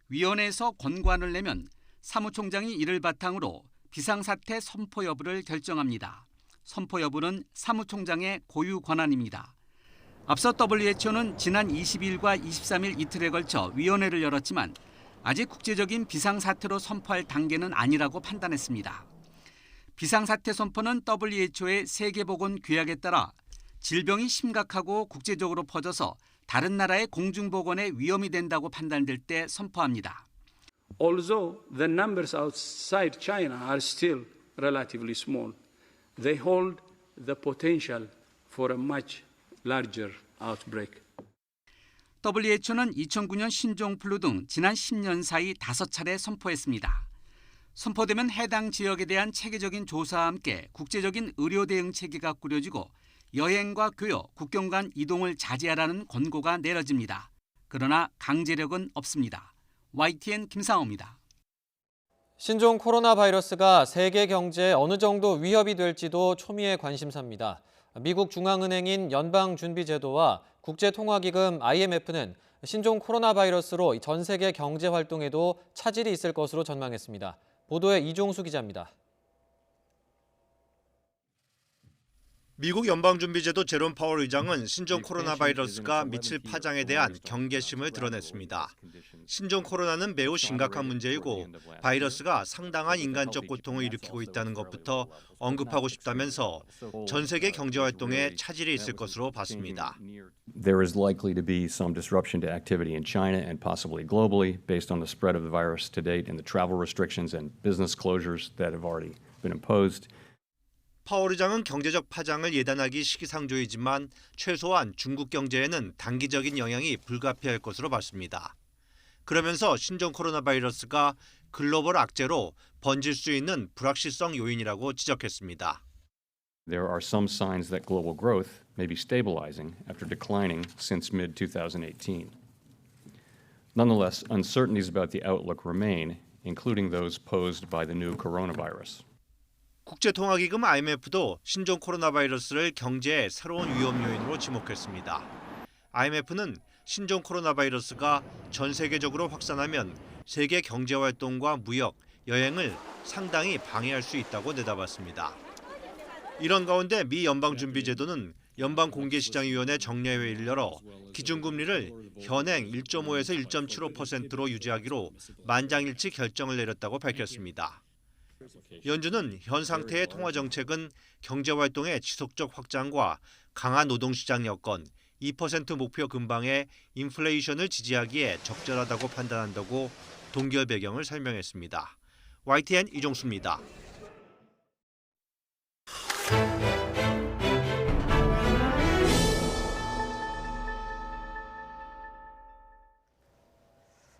위원회에서 권고안을 내면 사무총장이 이를 바탕으로 비상사태 선포 여부를 결정합니다. 선포 여부는 사무총장의 고유 권한입니다. 앞서 WHO는 지난 22일과 23일 이틀에 걸쳐 위원회를 열었지만 아직 국제적인 비상사태로 선포할 단계는 아니라고 판단했습니다. 비상사태 선포는 WHO의 세계보건규약에 따라 질병이 심각하고 국제적으로 퍼져서 다른 나라의 공중보건에 위험이 된다고 판단될 때 선포합니다. Although the numbers outside China are still relatively small, they hold the potential for a much larger outbreak. WHO는 2009년 신종플루 등 지난 10년 사이 5차례 선포했습니다. 선포되면 해당 지역에 대한 체계적인 조사와 함께 국제적인 의료 대응 체계가 꾸려지고 여행과 교역, 국경 간 이동을 자제하라는 권고가 내려집니다. 그러나 강제력은 없습니다. YTN 김상호입니다. 신종 코로나 바이러스가 세계 경제에 어느 정도 위협이 될지도 초미의 관심사입니다. 미국 중앙은행인 연방준비제도와 국제통화기금 IMF는 신종 코로나 바이러스로 전 세계 경제 활동에도 차질이 있을 것으로 전망했습니다. 보도에 이종수 기자입니다. 미국 연방준비제도 제롬 파월 의장은 신종 코로나 바이러스가 미칠 파장에 대한 경계심을 드러냈습니다. 신종 코로나는 매우 심각한 문제이고 바이러스가 상당한 인간적 고통을 일으키고 있다는 것부터 언급하고 싶다면서 전 세계 경제 활동에 차질이 있을 것으로 봤습니다. There is likely to be some disruption to activity in China and possibly globally based on the spread of the virus to date and the travel restrictions and business closures that have already been imposed. 파월 의장은 경제적 파장을 예단하기 시기상조이지만 최소한 중국 경제에는 단기적인 영향이 불가피할 것으로 봤습니다. 그러면서 신종 코로나 바이러스가 글로벌 악재로 번질 수 있는 불확실성 요인이라고 지적했습니다. There are some signs that global growth may be stabilizing after declining since mid-2018. Nonetheless, uncertainties about the outlook remain, including those posed by the new coronavirus. 국제통화기금 IMF도 신종 코로나 바이러스를 경제의 새로운 위험 요인으로 지목했습니다. IMF는 신종 코로나 바이러스가 전 세계적으로 확산하면 세계 경제 활동과 무역, 여행을 상당히 방해할 수 있다고 내다봤습니다. 이런 가운데 미 연방준비제도는 연방공개시장위원회 정례회의를 열어 기준금리를 현행 1.5에서 1.75%로 유지하기로 만장일치 결정을 내렸다고 밝혔습니다. 연준은 현 상태의 통화정책은 경제활동의 지속적 확장과 강한 노동시장 여건, 2% 목표 근방의 인플레이션을 지지하기에 적절하다고 판단한다고 동결 배경을 설명했습니다. YTN 이종수입니다.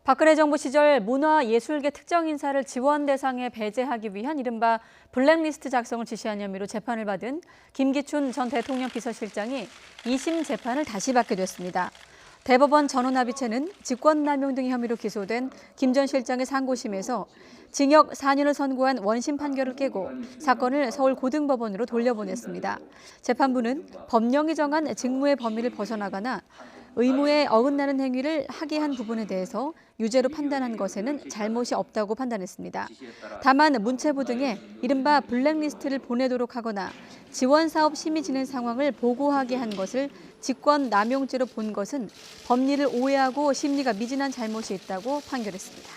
박근혜 정부 시절 문화예술계 특정 인사를 지원 대상에 배제하기 위한 이른바 블랙리스트 작성을 지시한 혐의로 재판을 받은 김기춘 전 대통령 비서실장이 2심 재판을 다시 받게 됐습니다. 대법원 전원합의체는 직권남용 등의 혐의로 기소된 김 전 실장의 상고심에서 징역 4년을 선고한 원심 판결을 깨고 사건을 서울고등법원으로 돌려보냈습니다. 재판부는 법령이 정한 직무의 범위를 벗어나거나 의무에 어긋나는 행위를 하게 한 부분에 대해서 유죄로 판단한 것에는 잘못이 없다고 판단했습니다. 다만 문체부 등에 이른바 블랙리스트를 보내도록 하거나 지원사업 심의 진행 상황을 보고하게 한 것을 직권남용죄로 본 것은 법리를 오해하고 심리가 미진한 잘못이 있다고 판결했습니다.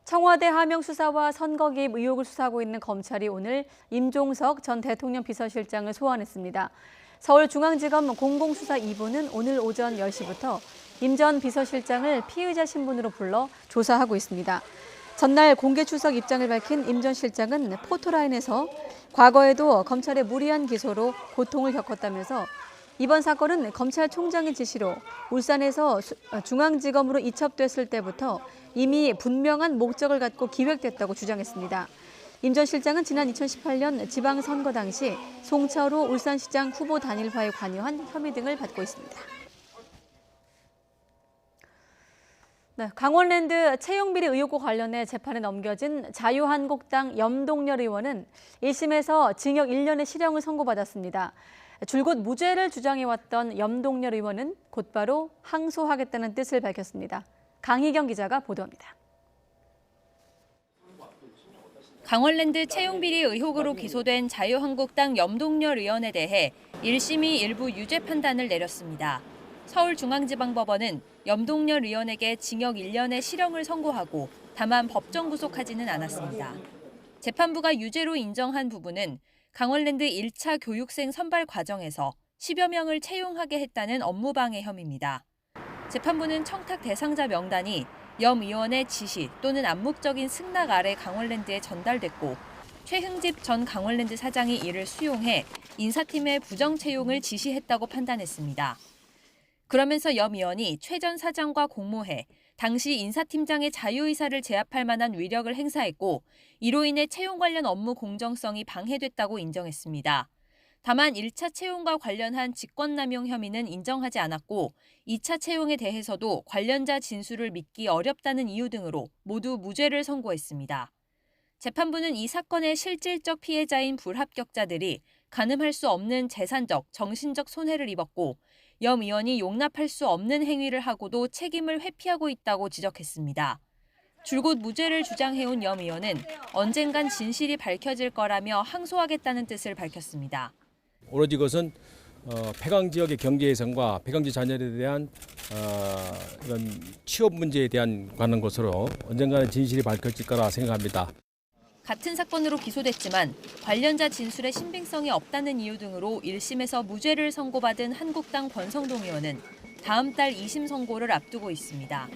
청와대 하명 수사와 선거 개입 의혹을 수사하고 있는 검찰이 오늘 임종석 전 대통령 비서실장을 소환했습니다. 서울중앙지검 공공수사 2부는 오늘 오전 10시부터 임 전 비서실장을 피의자 신분으로 불러 조사하고 있습니다. 전날 공개 출석 입장을 밝힌 임 전 실장은 포토라인에서 과거에도 검찰의 무리한 기소로 고통을 겪었다면서 이번 사건은 검찰총장의 지시로 울산에서 중앙지검으로 이첩됐을 때부터 이미 분명한 목적을 갖고 기획됐다고 주장했습니다. 임 전 실장은 지난 2018년 지방선거 당시 송철호 울산시장 후보 단일화에 관여한 혐의 등을 받고 있습니다. 네, 강원랜드 채용비리 의혹과 관련해 재판에 넘겨진 자유한국당 염동열 의원은 1심에서 징역 1년의 실형을 선고받았습니다. 줄곧 무죄를 주장해왔던 염동열 의원은 곧바로 항소하겠다는 뜻을 밝혔습니다. 강희경 기자가 보도합니다. 강원랜드 채용비리 의혹으로 기소된 자유한국당 염동열 의원에 대해 1심이 일부 유죄 판단을 내렸습니다. 서울중앙지방법원은 염동열 의원에게 징역 1년의 실형을 선고하고 다만 법정 구속하지는 않았습니다. 재판부가 유죄로 인정한 부분은 강원랜드 1차 교육생 선발 과정에서 10여 명을 채용하게 했다는 업무방해 혐의입니다. 재판부는 청탁 대상자 명단이 염 의원의 지시 또는 암묵적인 승낙 아래 강원랜드에 전달됐고 최흥집 전 강원랜드 사장이 이를 수용해 인사팀의 부정 채용을 지시했다고 판단했습니다. 그러면서 염 의원이 최 전 사장과 공모해 당시 인사팀장의 자유의사를 제압할 만한 위력을 행사했고 이로 인해 채용 관련 업무 공정성이 방해됐다고 인정했습니다. 다만 1차 채용과 관련한 직권남용 혐의는 인정하지 않았고 2차 채용에 대해서도 관련자 진술을 믿기 어렵다는 이유 등으로 모두 무죄를 선고했습니다. 재판부는 이 사건의 실질적 피해자인 불합격자들이 가늠할 수 없는 재산적, 정신적 손해를 입었고 염 의원이 용납할 수 없는 행위를 하고도 책임을 회피하고 있다고 지적했습니다. 줄곧 무죄를 주장해온 염 의원은 언젠간 진실이 밝혀질 거라며 항소하겠다는 뜻을 밝혔습니다. 오로지 이것은 폐강 지역의 경제 예산과 폐강지 자녀에 대한 이런 취업 문제에 관한 것으로 언젠가는 진실이 밝혀질 거라 생각합니다. 같은 사건으로 기소됐지만 관련자 진술의 신빙성이 없다는 이유 등으로 1심에서 무죄를 선고받은 한국당 권성동 의원은 다음 달 2심 선고를 앞두고 있습니다.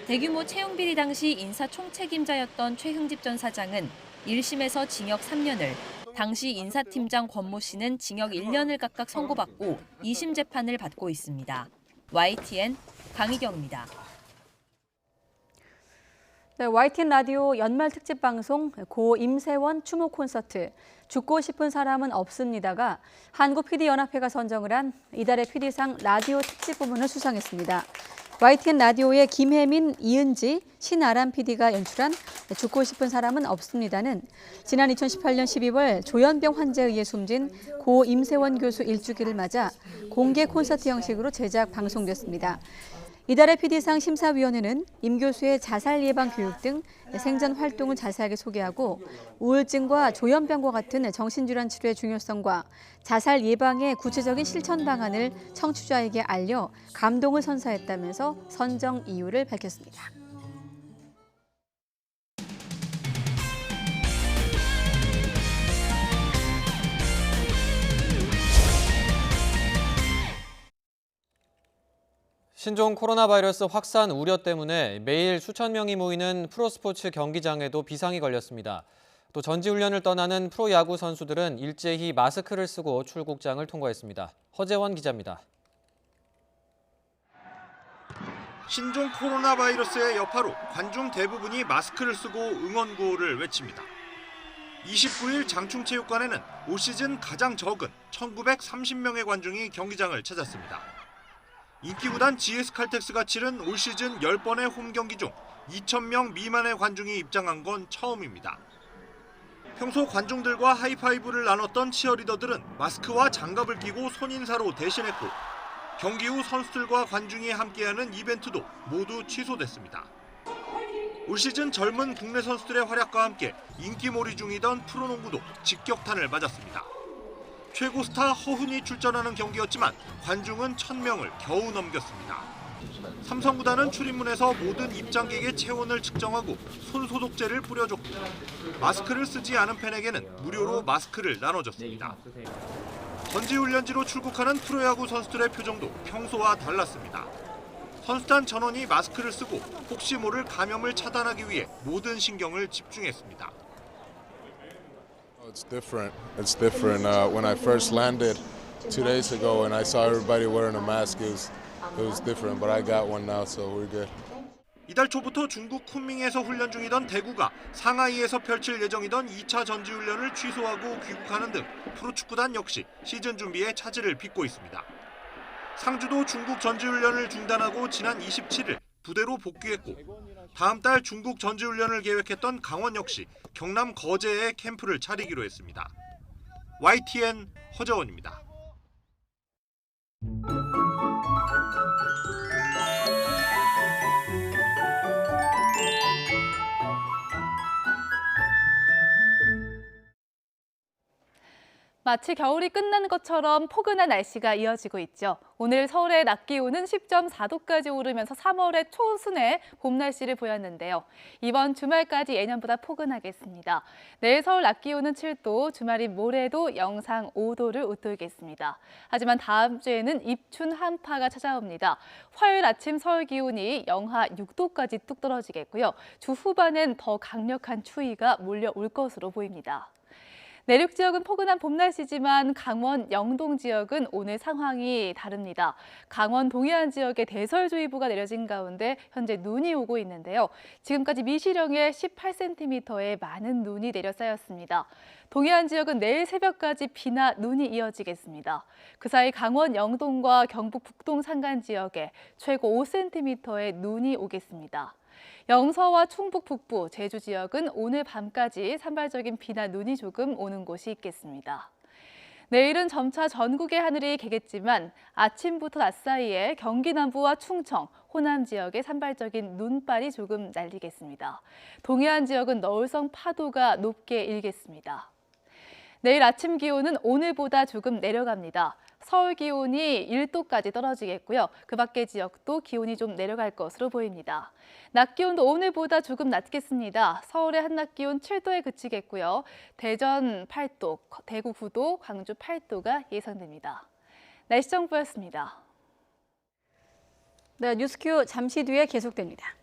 대규모 채용비리 당시 인사 총책임자였던 최흥집 전 사장은 1심에서 징역 3년을, 당시 인사팀장 권모 씨는 징역 1년을 각각 선고받고 2심 재판을 받고 있습니다. YTN 강희경입니다. 네, YTN 라디오 연말 특집 방송 고 임세원 추모 콘서트 죽고 싶은 사람은 없습니다가 한국 PD연합회가 선정을 한 이달의 PD상 라디오 특집 부문을 수상했습니다. YTN 라디오의 김혜민, 이은지, 신아람 PD가 연출한 죽고 싶은 사람은 없습니다는 지난 2018년 12월 조현병 환자에 의해 숨진 고 임세원 교수 일주기를 맞아 공개 콘서트 형식으로 제작 방송됐습니다. 이달의 PD상 심사위원회는 임 교수의 자살 예방 교육 등 생전 활동을 자세하게 소개하고 우울증과 조현병과 같은 정신질환 치료의 중요성과 자살 예방의 구체적인 실천 방안을 청취자에게 알려 감동을 선사했다면서 선정 이유를 밝혔습니다. 신종 코로나 바이러스 확산 우려 때문에 매일 수천 명이 모이는 프로스포츠 경기장에도 비상이 걸렸습니다. 또 전지훈련을 떠나는 프로야구 선수들은 일제히 마스크를 쓰고 출국장을 통과했습니다. 허재원 기자입니다. 신종 코로나 바이러스의 여파로 관중 대부분이 마스크를 쓰고 응원 구호를 외칩니다. 29일 장충체육관에는 올 시즌 가장 적은 1,930명의 관중이 경기장을 찾았습니다. 인기구단 GS칼텍스가 치른 올 시즌 10번의 홈 경기 중 2,000명 미만의 관중이 입장한 건 처음입니다. 평소 관중들과 하이파이브를 나눴던 치어리더들은 마스크와 장갑을 끼고 손인사로 대신했고 경기 후 선수들과 관중이 함께하는 이벤트도 모두 취소됐습니다. 올 시즌 젊은 국내 선수들의 활약과 함께 인기몰이 중이던 프로농구도 직격탄을 맞았습니다. 최고 스타 허훈이 출전하는 경기였지만 관중은 1,000명을 겨우 넘겼습니다. 삼성구단은 출입문에서 모든 입장객의 체온을 측정하고 손소독제를 뿌려줬고 마스크를 쓰지 않은 팬에게는 무료로 마스크를 나눠줬습니다. 전지훈련지로 출국하는 프로야구 선수들의 표정도 평소와 달랐습니다. 선수단 전원이 마스크를 쓰고 혹시 모를 감염을 차단하기 위해 모든 신경을 집중했습니다. It's different. It's different. When I first landed 2 days ago and I saw everybody wearing a mask, it was different. But I got one now, so we're good. 이달 초부터 중국 쿤밍에서 훈련 중이던 대구가 상하이에서 펼칠 예정이던 2차 전지훈련을 취소하고 귀국하는 등 프로축구단 역시 시즌 준비에 차질을 빚고 있습니다. 상주도 중국 전지훈련을 중단하고 지난 27일 부대로 복귀했고 다음 달 중국 전지훈련을 계획했던 강원 역시 경남 거제에 캠프를 차리기로 했습니다. YTN 허재원입니다. 마치 겨울이 끝난 것처럼 포근한 날씨가 이어지고 있죠. 오늘 서울의 낮 기온은 10.4도까지 오르면서 3월의 초순의 봄 날씨를 보였는데요. 이번 주말까지 예년보다 포근하겠습니다. 내일 서울 낮 기온은 7도, 주말인 모레도 영상 5도를 웃돌겠습니다. 하지만 다음 주에는 입춘 한파가 찾아옵니다. 화요일 아침 서울 기온이 영하 6도까지 뚝 떨어지겠고요. 주 후반엔 더 강력한 추위가 몰려올 것으로 보입니다. 내륙 지역은 포근한 봄 날씨지만 강원 영동 지역은 오늘 상황이 다릅니다. 강원 동해안 지역에 대설주의보가 내려진 가운데 현재 눈이 오고 있는데요. 지금까지 미시령에 18cm의 많은 눈이 내려 쌓였습니다. 동해안 지역은 내일 새벽까지 비나 눈이 이어지겠습니다. 그 사이 강원 영동과 경북 북동 산간 지역에 최고 5cm의 눈이 오겠습니다. 영서와 충북 북부, 제주 지역은 오늘 밤까지 산발적인 비나 눈이 조금 오는 곳이 있겠습니다. 내일은 점차 전국의 하늘이 개겠지만 아침부터 낮 사이에 경기 남부와 충청, 호남 지역에 산발적인 눈발이 조금 날리겠습니다. 동해안 지역은 너울성 파도가 높게 일겠습니다. 내일 아침 기온은 오늘보다 조금 내려갑니다. 서울 기온이 1도까지 떨어지겠고요. 그 밖의 지역도 기온이 좀 내려갈 것으로 보입니다. 낮 기온도 오늘보다 조금 낮겠습니다. 서울의 한낮 기온 7도에 그치겠고요. 대전 8도, 대구 9도, 광주 8도가 예상됩니다. 날씨 정보였습니다. 네, 뉴스큐 잠시 뒤에 계속됩니다.